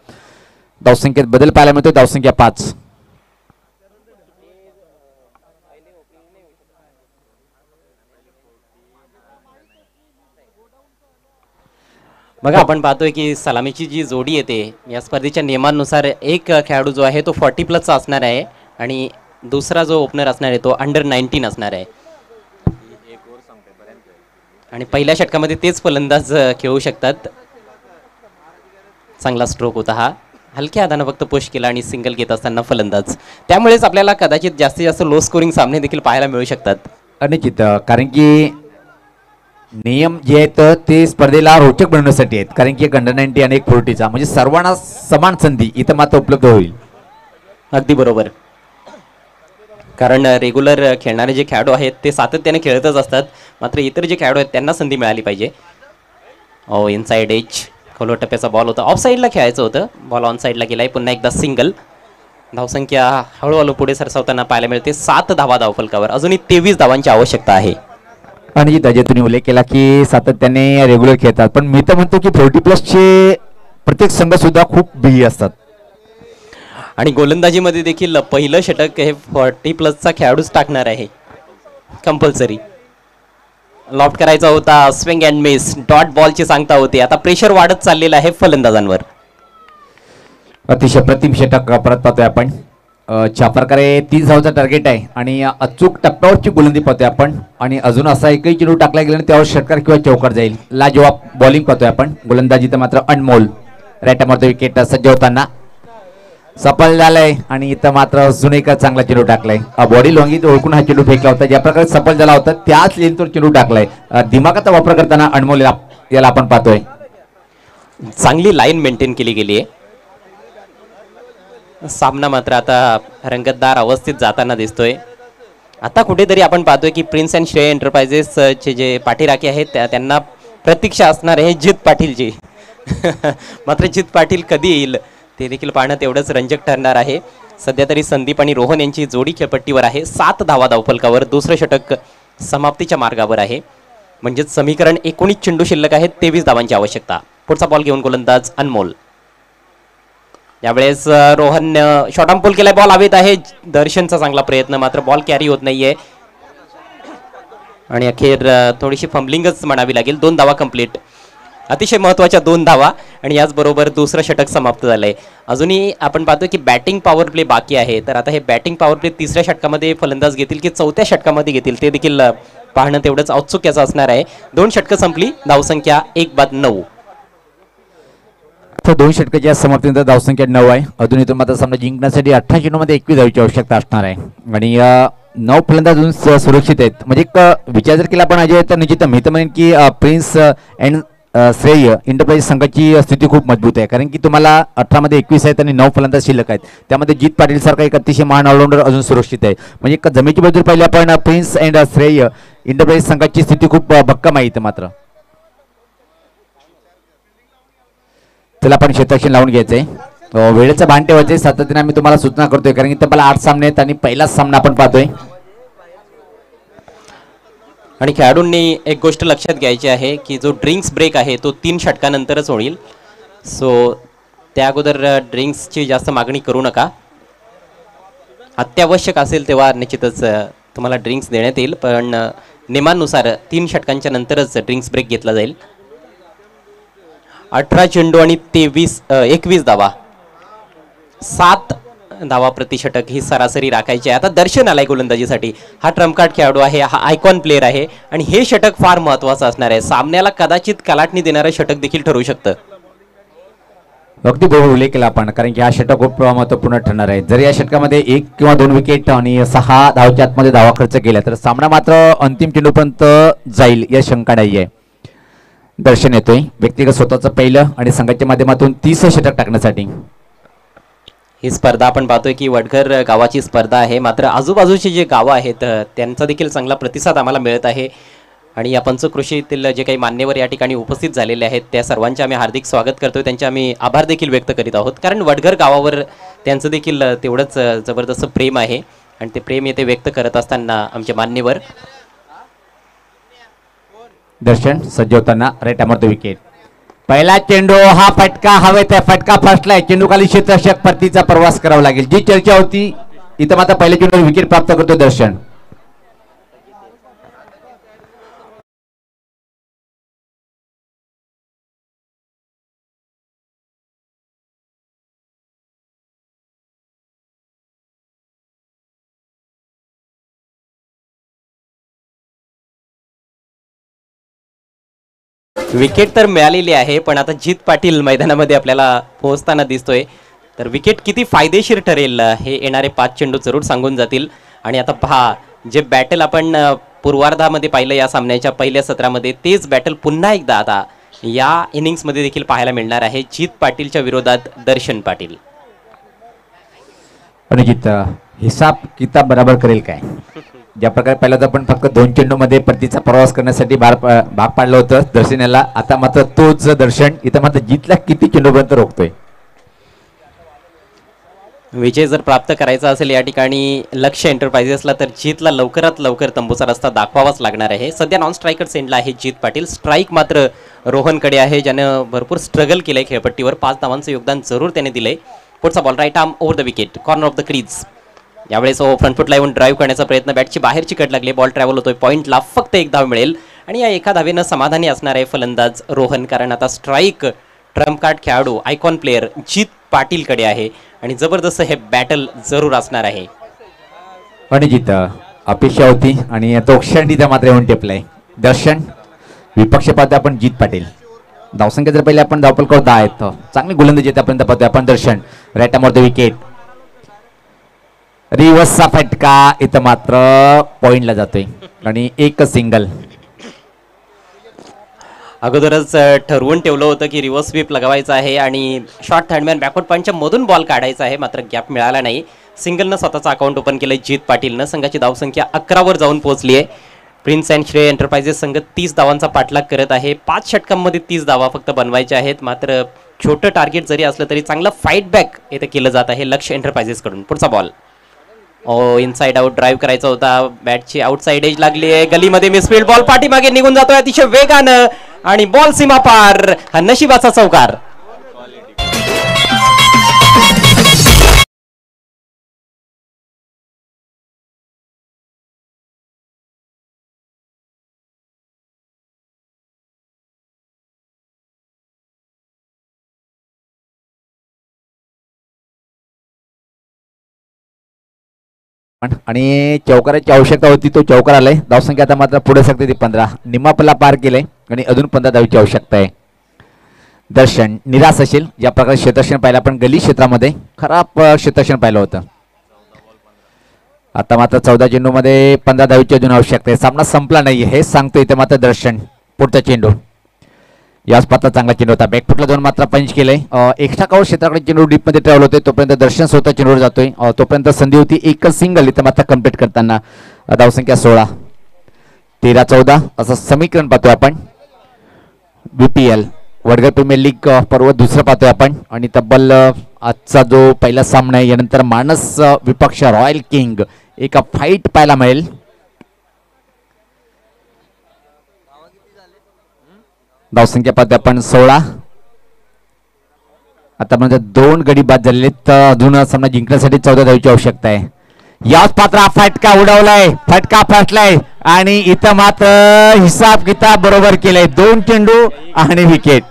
Speaker 4: धावसंख्येत बदल पाहायला मिळतोय. धावसंख्या 5.
Speaker 1: बघा आपण पाहतोय की सलामीची जी जोडी येते या स्पर्धेच्या नियमांनुसार एक खेळाडू जो आहे तो 40+ असणार आहे आणि दुसरा जो ओपनर असणार आहे तो अंडर 19 असणार आहे. आणि पहिल्या षटकामध्ये तेच फलंदाज खेळू शकतात. चांगला स्ट्रोक होता हा. हलक्या हातानं फक्त पुश केला आणि सिंगल घेत असताना फलंदाज. त्यामुळेच आपल्याला कदाचित जास्तीत जास्त लो स्कोरिंग सामने देखील पाहायला मिळू शकतात.
Speaker 4: अनिश्चित, कारण की नियम जे आहेत ते स्पर्धेला रोचक बनवण्यासाठी आहेत, कारण की एक अंडर 90 आणि एक 40चा म्हणजे सर्वांना समान संधी इथं मात्र उपलब्ध होईल.
Speaker 1: अगदी बरोबर, कारण रेग्युलर खेळणारे जे खेळाडू आहेत ते सातत्याने खेळतच असतात. मात्र इतर जे खेळाडू आहेत त्यांना संधी मिळाली पाहिजे. इनसाइड एज खोलवर टप्प्याचा बॉल होता. ऑफ साईडला खेळायचं होतं, बॉल ऑन साईडला गेलाय. पुन्हा एकदा सिंगल. धावसंख्या हळूहळू पुढे सरसावताना पाहायला मिळते. 7 धावा धावफलकावर, अजूनही 23 धावांची आवश्यकता आहे.
Speaker 4: आणि त्याचे तुम्ही उल्लेख केला की सातत्याने रेग्युलर खेळतात, पण मी तर म्हणतो की 40+ प्रत्येक संघ सुद्धा खूप बिही असतात.
Speaker 1: आणि गोलंदाजीमध्ये देखील पहिलं षटक हे 40+ खेळाडूच टाकणार आहे कंपल्सरी. लॉफ्ट करायचा होता, स्विंग अँड मिस, डॉट बॉलची सांगता होती. आता प्रेशर वाढत चाललेलं आहे फलंदाजांवर.
Speaker 4: अतिशय प्रतिम षटक परत पाहतोय आपण. ज्या प्रकारे 30 धावांचा टार्गेट आहे आणि अचूक टप्प्यावरची गोलंदाजी पाहतोय आपण. आणि अजून असा एकही चेंडू टाकला गेला आणि त्यावर षटकार किंवा चौकार जाईल. लाजवाब बॉलिंग पाहतोय आपण. गोलंदाजी तर मात्र अनमोल. राईट मारतो विकेट सज्ज होताना सफल झालाय. आणि इथं मात्र अजून एक चांगला चेंडू टाकलाय. बॉडी लॉंगीत ओळखून हा चेंडू फेकला होता. ज्या प्रकारे सफल झाला होता त्याच लेनतून चेंडू टाकलाय. दिमागाचा वापर करताना अनमोल याला आपण पाहतोय.
Speaker 1: चांगली लाईन मेंटेन केली गेली आहे. सामना मात्र आता रंगतदार अवस्थेत जाताना दिसतोय. आता कुठेतरी आपण पाहतोय की प्रिन्स अँड श्रेय एंटरप्राइजेसचे जे पाठीराखे आहेत त्यांना प्रतीक्षा असणार आहे जित पाटीलची. मात्र जित पाटील कधी येईल ते देखील पाहणं तेवढंच रंजक ठरणार आहे. सध्या तरी संदीप आणि रोहन यांची जोडी खेळपट्टीवर आहे. 7 धावा धावफलकावर, दुसरं षटक समाप्तीच्या मार्गावर आहे. म्हणजेच समीकरण 19 चेंडू शिल्लक आहेत, 23 धावांची आवश्यकता. पुढचा बॉल घेऊन गोलंदाज अनमोल. यावेळेस रोहन शॉर्ट आर्म पुल केलाय, बॉल हवेत आहे. दर्शनचा चांगला प्रयत्न, मात्र बॉल कॅरी होत नाहीये आणि अखेर थोडीशी फंबलिंगच म्हणावी लागेल. 2 धावा कंप्लीट, अतिशय महत्त्वाच्या 2 धावा. आणि याचबरोबर दुसरं षटक समाप्त झालंय. अजूनही आपण पाहतो की बॅटिंग पॉवर प्ले बाकी आहे. तर आता हे बॅटिंग पॉवर प्ले 3ऱ्या षटकामध्ये फलंदाज घेतील की 4थ्या षटकामध्ये घेतील ते देखील पाहणं तेवढंच औत्सुक्याचं असणार आहे. 2 षटकं संपली, धावसंख्या 1/9.
Speaker 4: 2 षटकाच्या समाप्तीनंतर धावसंख्या 9 आहे. अजून इथून मात्र सामना जिंकण्यासाठी 18 चेंडूमध्ये 21 धावांची आवश्यकता असणार आहे. आणि 9 फलंदाज अजून सुरक्षित आहेत. म्हणजे एक विचार जर केला आपण अजय तर निश्चित मी तर म्हणेन की प्रिन्स अँड श्रेय एंटरप्राइज संघाची स्थिती खूप मजबूत आहे. कारण की तुम्हाला 18 मध्ये 21 आहेत आणि 9 फलंदाज शिल्लक आहेत. त्यामध्ये जित पाटील सारखा एक अतिशय महान ऑलराऊंडर अजून सुरक्षित आहे. म्हणजे एक जमेची बाजू पाहिली आपण प्रिन्स अँड श्रेय एंटरप्राइज संघाची स्थिती खूप भक्कम आहे. मात्र त्याला आपण क्षेत्ररक्षण लावून घ्यायचंय. वेळेचं भान ठेवायचंय. सातत्याने आम्ही तुम्हाला सूचना करतोय कारण की तब्बल 8 सामने आहेत आणि पहिलाच सामना आपण पाहतोय.
Speaker 1: आणि खेळाडूंनी एक गोष्ट लक्षात घ्यायची आहे की जो ड्रिंक्स ब्रेक आहे तो 3 षटकानंतरच होईल. सो त्या अगोदर ड्रिंक्सची जास्त मागणी करू नका. अत्यावश्यक असेल तेव्हा निश्चितच तुम्हाला ड्रिंक्स देण्यात येईल, पण नियमानुसार 3 षटकांच्या नंतरच ड्रिंक्स ब्रेक घेतला जाईल. 18 चेंडू आणि 21 धावा, 7 धावा प्रति षटक ही सरासरी राखायची आहे. आता दर्शन आलाय गोलंदाजीसाठी. हा ट्रम्प कार्ड खेळाडू आहे, हा आयकॉन प्लेअर आहे आणि हे षटक फार महत्वाचं असणार आहे. सामन्याला कदाचित कलाटणी देणारं षटक देखील ठरू शकतं.
Speaker 4: अगदी बरोबर उल्लेख केला आपण, कारण की हा षटक खूप महत्वपूर्ण ठरणार आहे. जर या षटकामध्ये 1 किंवा 2 विकेट आणि 6 धावच्या आतमध्ये धावा खर्च केला तर सामना मात्र अंतिम चेंडूपर्यंत जाईल या शंका नाही आहे. दर्शन येतोय व्यक्तिगत स्वतःचं पहिलं आणि संघाच्या माध्यमातून 30 षटक टाकण्यासाठी.
Speaker 1: ही स्पर्धा आपण पाहतोय की वडघर गावाची स्पर्धा आहे. मात्र आजूबाजूची जे गावं आहेत त्यांचा देखील चांगला प्रतिसाद आम्हाला मिळत आहे. आणि या पंचकृषीतील जे काही मान्यवर या ठिकाणी उपस्थित झालेले आहेत त्या सर्वांचे आम्ही हार्दिक स्वागत करतोय. त्यांचे आम्ही आभार देखील व्यक्त करीत आहोत, कारण वडघर गावावर त्यांचं देखील तेवढंच जबरदस्त प्रेम आहे आणि ते प्रेम येथे व्यक्त करत असताना आमचे मान्यवर.
Speaker 4: दर्शन सज्ज होताना राईट मारतो विकेट. पहिला चेंडू, हा फटका हवेत आहे, फटका फसलाय. चेंडू खाली क्षेत्ररक्षक परतीचा प्रवास करावा लागेल. जी चर्चा होती इथं मात्र पहिल्या चेंडूवर विकेट प्राप्त करतो दर्शन.
Speaker 1: विकेट तर मिळालेली आहे, पण आता जित पाटील मैदानामध्ये आपल्याला पोहोचताना दिसतोय. तर विकेट किती फायदेशीर ठरेल हे येणारे 5 चेंडू जरूर सांगून जातील. आणि आता पहा, जे बॅटल आपण पूर्वार्धामध्ये पाहिलं या सामन्याच्या पहिल्या सत्रामध्ये, तेच बॅटल पुन्हा एकदा आता या इनिंग्समध्ये देखील पाहायला मिळणार आहे. जित पाटीलच्या विरोधात दर्शन पाटील.
Speaker 4: अनुजित हिसाब किताब बराबर करेल काय? ज्या प्रकारे पहिला तर आपण फक्त 2 चेंडूमध्ये परतीचा प्रवास करण्यासाठी भाग पाडलं होतं दर्शन याला, आता मात्र तोच दर्शन इथं मात्र जितला किती चेंडूपर्यंत रोखतोय.
Speaker 1: विजय जर प्राप्त करायचा असेल या ठिकाणी लक्ष्य एंटरप्राइजेसला तर जीतला लवकरात लवकर तंबूचा रस्ता दाखवावाच लागणार आहे. सध्या नॉन स्ट्रायकर सेंडला आहे जीत पाटील. स्ट्राईक मात्र रोहनकडे आहे, ज्यानं भरपूर स्ट्रगल केलं आहे खेळपट्टीवर. 5 धावांचं योगदान जरूर त्याने दिलंय. पुढचा ball right arm over the wicket, corner of the crease. यावेळेस फ्रंट फुटला येऊन ड्राईव्ह करण्याचा प्रयत्न, बॅटची बाहेरची कट लागली, बॉल ट्रॅव्हल होतोय पॉईंटला. फक्त 1 धाव मिळेल आणि या एका धावेनं समाधानी असणार आहे फलंदाज रोहन, कारण आता स्ट्राईक ट्रम्प कार्ड खेळाडू आयकॉन प्लेअर जीत पाटीलकडे आहे आणि जबरदस्त हे बॅटल जरूर असणार आहे.
Speaker 4: आणि जीत अपेक्षा होती आणि तो क्षण तिथं मात्र येऊन टेपलाय. दर्शन विपक्ष पाहतो आपण जीत पाटील. धावसंख्या जर पहिले आपण धावपल करू 10 आहेत. चांगली गोलंदाजी येत्यापर्यंत पाहतोय आपण. दर्शन राईट आर्म द विकेट, रिव्हर्सचा फटका इथं मात्र पॉइंटला जातोय आणि एक सिंगल.
Speaker 1: अगोदरच ठरवून ठेवलं होतं की रिव्हर्स स्वीप लगावायचा आहे आणि शॉर्ट थर्डमॅन बॅकवर्ड पॉईंटच्या मधून बॉल काढायचा आहे, मात्र गॅप मिळाला नाही. सिंगलनं स्वतःचं अकाउंट ओपन केलंय जीत पाटीलनं. संघाची धावसंख्या 11वर जाऊन पोहोचली आहे. प्रिन्स अँड श्रेय एंटरप्राइजेस संघ 30 धावांचा पाठलाग करत आहे. 5 षटकांमध्ये 30 धावा फक्त बनवायच्या आहेत, मात्र छोटं टार्गेट जरी असलं तरी चांगलं फाईट बॅक इथं केलं जात आहे लक्ष्य एंटरप्राइजेसकडून. पुढचा बॉल इनसाइड आउट ड्राईव्ह करायचा होता, बॅटची आउटसाइड एज लागली आहे, गलीमध्ये मिसफील्ड, बॉल पाठीमागे निघून जातोय अतिशय वेगानं आणि बॉल सीमा पार. हा नशिबाचा चौकार.
Speaker 4: आणि चौकाराची आवश्यकता होती, तो चौकार आलाय. धावसंख्या आता मात्र पुढे सकते ती 15. निम्मापल्ला पार केलंय आणि अजून 15 धावीची आवश्यकता आहे. दर्शन निराश असेल ज्या प्रकारे क्षेत्ररक्षण पाहिलं आपण गली क्षेत्रामध्ये, खराब क्षेत्ररक्षण पाहिलं होतं. आता मात्र 14 चेंडूमध्ये 15 धावीची अजून आवश्यकता आहे. सामना संपला नाही हे सांगतो इथे मात्र दर्शन. पुढचा चेंडू याच पात्र चांगला चेंडू होता, बॅकफुटला जाऊन मात्र पंच केलंय. एक्स्ट्रा कव्हर क्षेत्राकडे चेंडू डीपमध्ये ट्रॅव्हल होतोय, तोपर्यंत दर्शन स्वतः चेंडूवर जातोय. तोपर्यंत संधी होती एकच सिंगल इथं मात्र कम्प्लीट करताना. धावसंख्या 16, 13-14 असं समीकरण पाहतोय आपण. BPL वडगर प्रीमियर लीग पर्व दुसरं पाहतोय आपण आणि तब्बल आजचा जो पहिला सामना आहे यानंतर मानस विपक्ष रॉयल किंग एका फाईट पाहायला मिळेल. धावसंख्या पाहतोय आपण 16. आता म्हणजे 2 गडी बाद झालेले, तर अजून सामना जिंकण्यासाठी 14 धावीची आवश्यकता आहे. याच पात्र फटका उडवलाय, फटका फटलाय आणि इथं मात्र हिसाब किताब बरोबर केलाय. 2 चेंडू आणि विकेट.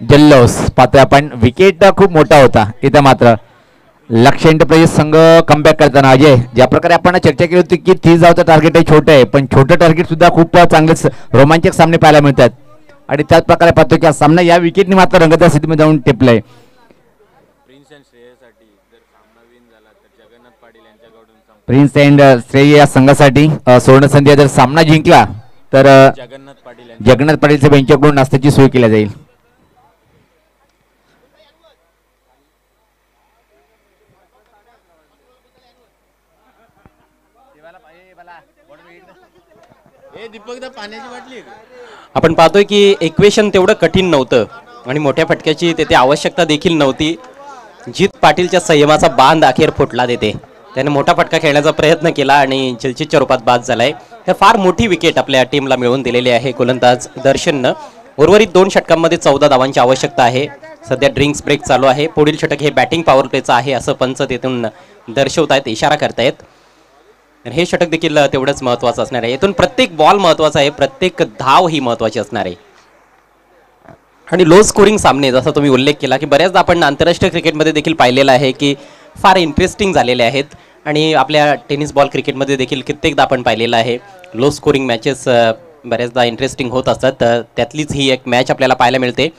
Speaker 4: जल्लोष पाहतोय आपण. विकेट खूप मोठा होता इथं मात्र लक्ष्य एंटरप्राइजेस संघ कमबॅक करताना. अजय ज्या प्रकारे आपण चर्चा केली होती की 30 धावचं टार्गेट आहे, छोटं आहे, पण छोटं टार्गेट सुद्धा खूप चांगले रोमांचक सामने पाहायला मिळतात आणि त्याच प्रकारे पाहतो की हा सामना या विकेटने मात्र रंगतदार स्थितीमध्ये जाऊन टेपलाय. प्रिन्स अँड श्रेय या संघासाठी सुवर्ण संधी जर सामना जिंकला तर जगन्नाथ पाटीलच्या बेंचकडून नाश्त्याची सोय केली जाईल.
Speaker 1: आपण पाहतोय की इक्वेशन तेवढं कठीण नव्हतं आणि मोठ्या फटक्याची तेथे आवश्यकता देखील नव्हती. जीत पाटीलच्या संयमाचा बांध अखेर फुटला देते. त्याने मोठा फटका खेळण्याचा प्रयत्न केला आणि चिलचितच्या रूपात बाद झालाय. तर फार मोठी विकेट आपल्या टीमला मिळवून दिलेली आहे गोलंदाज दर्शननं. उर्वरित 2 षटकांमध्ये 14 धावांची आवश्यकता आहे. सध्या ड्रिंक्स ब्रेक चालू आहे. पुढील षटक हे बॅटिंग पॉवर प्लेचं आहे असं पंच तेथून दर्शवतायत, इशारा करतायत. हे षटक देखील तेवढंच महत्त्वाचं असणार आहे. यातून प्रत्येक बॉल महत्त्वाचा आहे, प्रत्येक धाव ही महत्त्वाची असणार आहे. आणि लो स्कोरिंग सामने जसा तुम्ही उल्लेख केला की बऱ्याचदा आपण आंतरराष्ट्रीय क्रिकेटमध्ये देखील पाहिलेलं आहे की फार इंटरेस्टिंग झालेले आहेत आणि आपल्या टेनिस बॉल क्रिकेटमध्ये देखील कित्येकदा आपण पाहिलेलं आहे लो स्कोरिंग मॅचेस बऱ्याचदा इंटरेस्टिंग होत असतात. त्यातलीच ही एक मॅच आपल्याला पाहायला मिळते.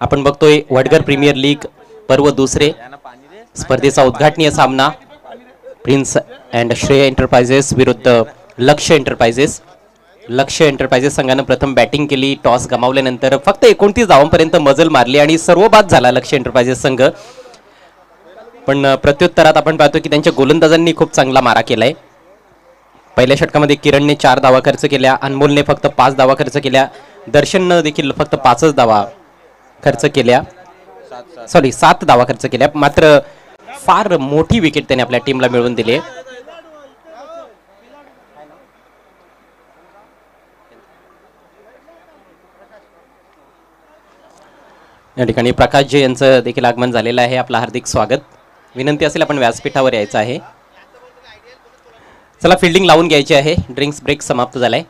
Speaker 1: आपण बघतोय वडगर प्रीमियर लीग पर्व दुसरे स्पर्धेचा उद्घाटनीय सामना प्रिन्स अँड श्रेय एंटरप्राइजेस विरुद्ध लक्ष्य एंटरप्राइजेस. लक्ष्य एंटरप्राइजेस संघानं प्रथम बॅटिंग केली. टॉस गमावल्यानंतर फक्त 29 धावांपर्यंत मजल मारली आणि सर्वबाद झाला लक्ष्य एंटरप्राइजेस संघ. पण प्रत्युत्तरात आपण पाहतो की त्यांच्या गोलंदाजांनी खूप चांगला मारा केलाय. पहिल्या षटकामध्ये किरणने 4 धावा खर्च केल्या, अनमोलने फक्त 5 धावा खर्च केल्या, दर्शननं देखील फक्त 5च धावा खर्च केल्या, 7 धावा खर्च केल्या. मात्र फार मोठी विकेट त्याने आपल्या टीमला मिळवून दिली. या ठिकाणी प्रकाशजी यांचं देखील आगमन झालेलं आहे. आपलं हार्दिक स्वागत. विनंती असेल आपण व्यासपीठावर यायचं आहे. चला फिल्डिंग लावून घ्यायची आहे. ड्रिंक्स ब्रेक समाप्त झालाय.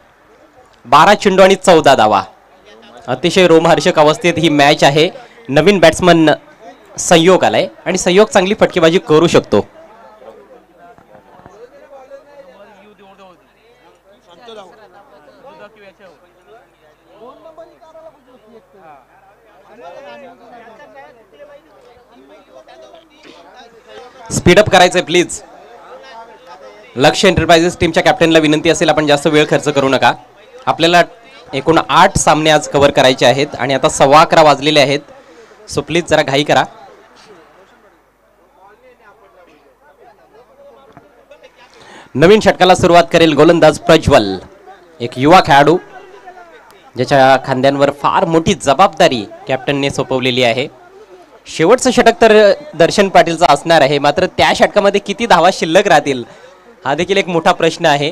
Speaker 1: 12 चेंडू आणि 14 धावा. अतिशय रोमहर्षक अवस्थेत ही मॅच आहे. नवीन बॅट्समन संयोग आलाय आणि संयोग चांगली फटकेबाजी करू शकतो. स्पीडअप करायचंय प्लीज. लक्ष्य एंटरप्राइजेस टीमच्या कॅप्टनला विनंती असेल आपण जास्त वेळ खर्च करू नका. आपल्याला एकूण 8 सामने आज कव्हर करायचे आहेत आणि आता 11:15 वाजलेले आहेत. सो प्लीज जरा घाई करा. नवीन षटकाला सुरुवात करेल गोलंदाज प्रज्वल, एक युवा खेळाडू ज्याच्या खांद्यांवर फार मोठी जबाबदारी कॅप्टनने सोपवलेली आहे. शेवटचं षटक तर दर्शन पाटीलचा असणार आहे. मात्र त्या षटकामध्ये किती धावा शिल्लक राहतील हा देखील एक मोठा प्रश्न आहे.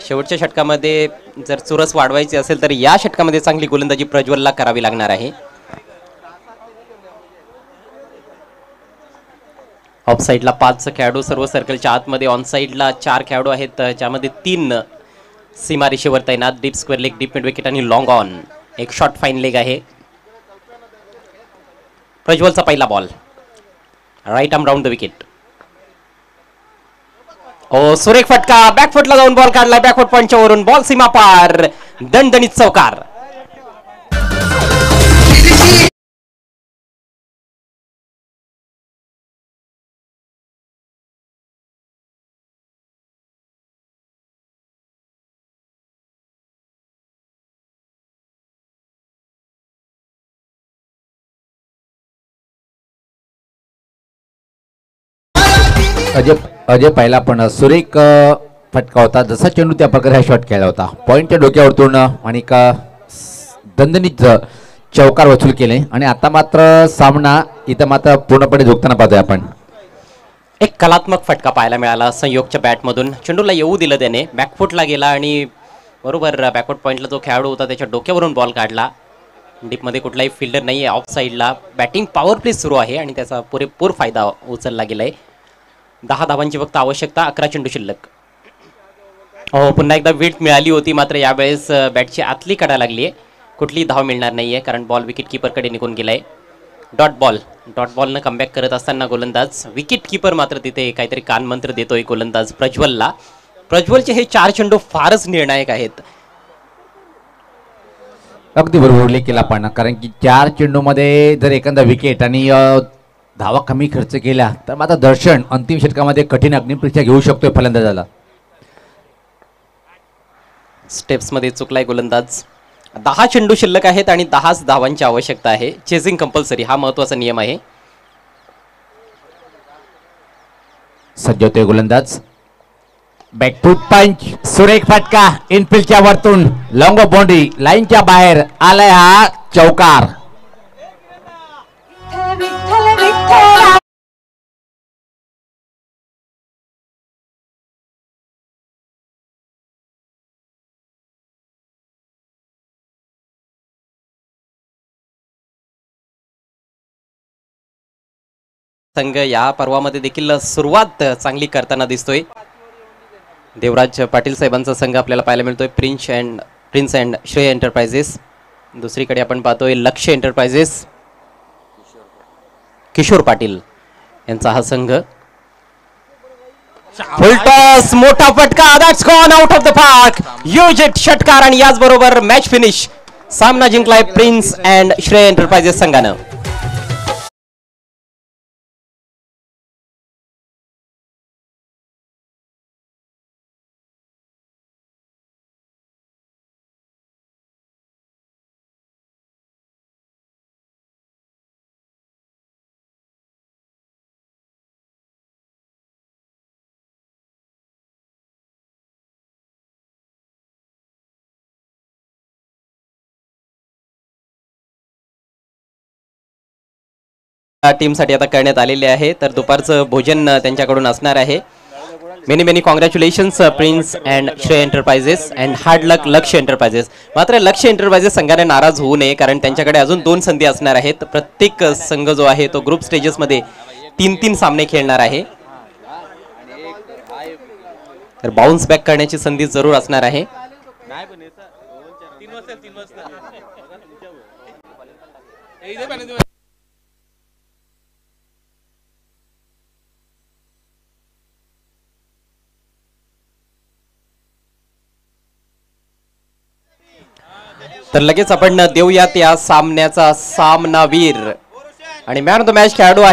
Speaker 1: शेवटच्या षटकामध्ये जर चुरस वाढवायची असेल तर या षटकामध्ये चांगली गोलंदाजी प्रज्वलला करावी लागणार आहे. ऑफ साईडला 5 खेळाडू, सर्व सर्कलच्या आतमध्ये ऑन साईडला 4 खेळाडू आहेत, ज्यामध्ये 3 सीमा रेषेवर तैनात. Deep square leg, deep mid wicket आणि लॉंग ऑन. एक शॉर्ट फाईन लेग आहे. प्रज्वलचा पहिला ball, right arm round the wicket. ओ सुरेख फटका, बॅकफुटला जाऊन बॉल काढला. बॅकफुट पॉइंटच्या वरून बॉल सीमा पार, दणदणीत चौकार.
Speaker 4: अजय पहिला पण सुरेख फटका होता. जसा चेंडू त्या प्रकारे हा शॉट खेळला होता. पॉईंटच्या डोक्यावरतून आणि का दणदणीत चौकार वसूल केले. आणि आता मात्र सामना इथं मात्र पूर्णपणे झोकताना पाहतोय आपण.
Speaker 1: एक कलात्मक फटका पाहायला मिळाला संयोगच्या बॅटमधून. चेंडूला येऊ दिलं त्याने, बॅकफुटला गेला आणि बरोबर बॅकफुट पॉईंटला जो खेळाडू होता त्याच्या डोक्यावरून बॉल काढला. डीपमध्ये कुठलाही फिल्डर नाही आहे. ऑफ साईडला बॅटिंग पॉवर प्ले सुरू आहे आणि त्याचा पुरेपूर फायदा उचलला गेलाय. 10 धावांची फक्त आवश्यकता, 11 चेंडू शिल्लक. हो, पुन्हा एकदा विट मिळाली होती, मात्र यावेळेस बॅटची आतली कडा लागली आहे. कुठलीही धाव मिळणार नाही आहे कारण बॉल विकेट कीपरकडे निघून गेलाय. डॉट बॉलनं कमबॅक करत असताना गोलंदाज, विकेट कीपर मात्र तिथे काहीतरी कानमंत्र देतोय गोलंदाज प्रज्वलला. प्रज्वलचे हे 4 चेंडू फारच निर्णायक आहेत.
Speaker 4: अगदी बरोबर उल्लेख केला आपण, कारण की 4 चेंडूमध्ये जर एखादा विकेट आणि धावा कमी खर्च केला तर मात्र दर्शन अंतिम षटकामध्ये कठीण अग्निपरीक्षा घेऊ शकतोय फलंदाजाला.
Speaker 1: स्टेप्समध्ये चुकलाय गोलंदाज. 10 चेंडू शिल्लक आहेत आणि 10 धावांची आवश्यकता आहे. चेसिंग कंपल्सरी हा महत्वाचा नियम आहे.
Speaker 4: सज्ज होतोय गोलंदाज. बॅकफुट पंच, सुरेख फटका, इनफिल्डच्या वरतून लॉंग बाउंड्री, लाईनच्या बाहेर आलाय हा चौकार.
Speaker 1: संघ या पर्वामध्ये देखील सुरुवात चांगली करताना दिसतोय. देवराज पाटील साहेबांचा संघ आपल्याला पाहायला मिळतोय. Prince and Shrey enterprises. दुसरीकडे आपण पाहतोय लक्ष्य एंटरप्राइजेस, किशोर पाटील यांचा हा संघ. फुलटॉस मोठा फटका, that's gone out of the park. Yojit षटकार आणि याचबरोबर मॅच फिनिश. सामना जिंकलाय प्रिन्स अँड श्रेय एंटरप्राइजेस संघानं. टीमसाठी आता करण्यात आलेले आहे. तर दुपारचं भोजन त्यांच्याकडून असणार आहे. Many many congratulations prince and Shrey enterprises and hard लक लक्ष्य एंटरप्राइजेस. मात्र लक्ष्य एंटरप्राइजेस संघाने नाराज होऊ नये, कारण त्यांच्याकडे अजून 2 संधी असणार आहेत. प्रत्येक संघ जो आहे तो ग्रुप स्टेजेसमध्ये 3-3 सामने खेळणार आहे. तर बाउन्स बॅक करण्याची संधी जरूर असणार आहे. तर लगेच आपण देऊयात या सामन्याचा सामनावीर आणि मॅन ऑफ द मॅच खेळाडू आहे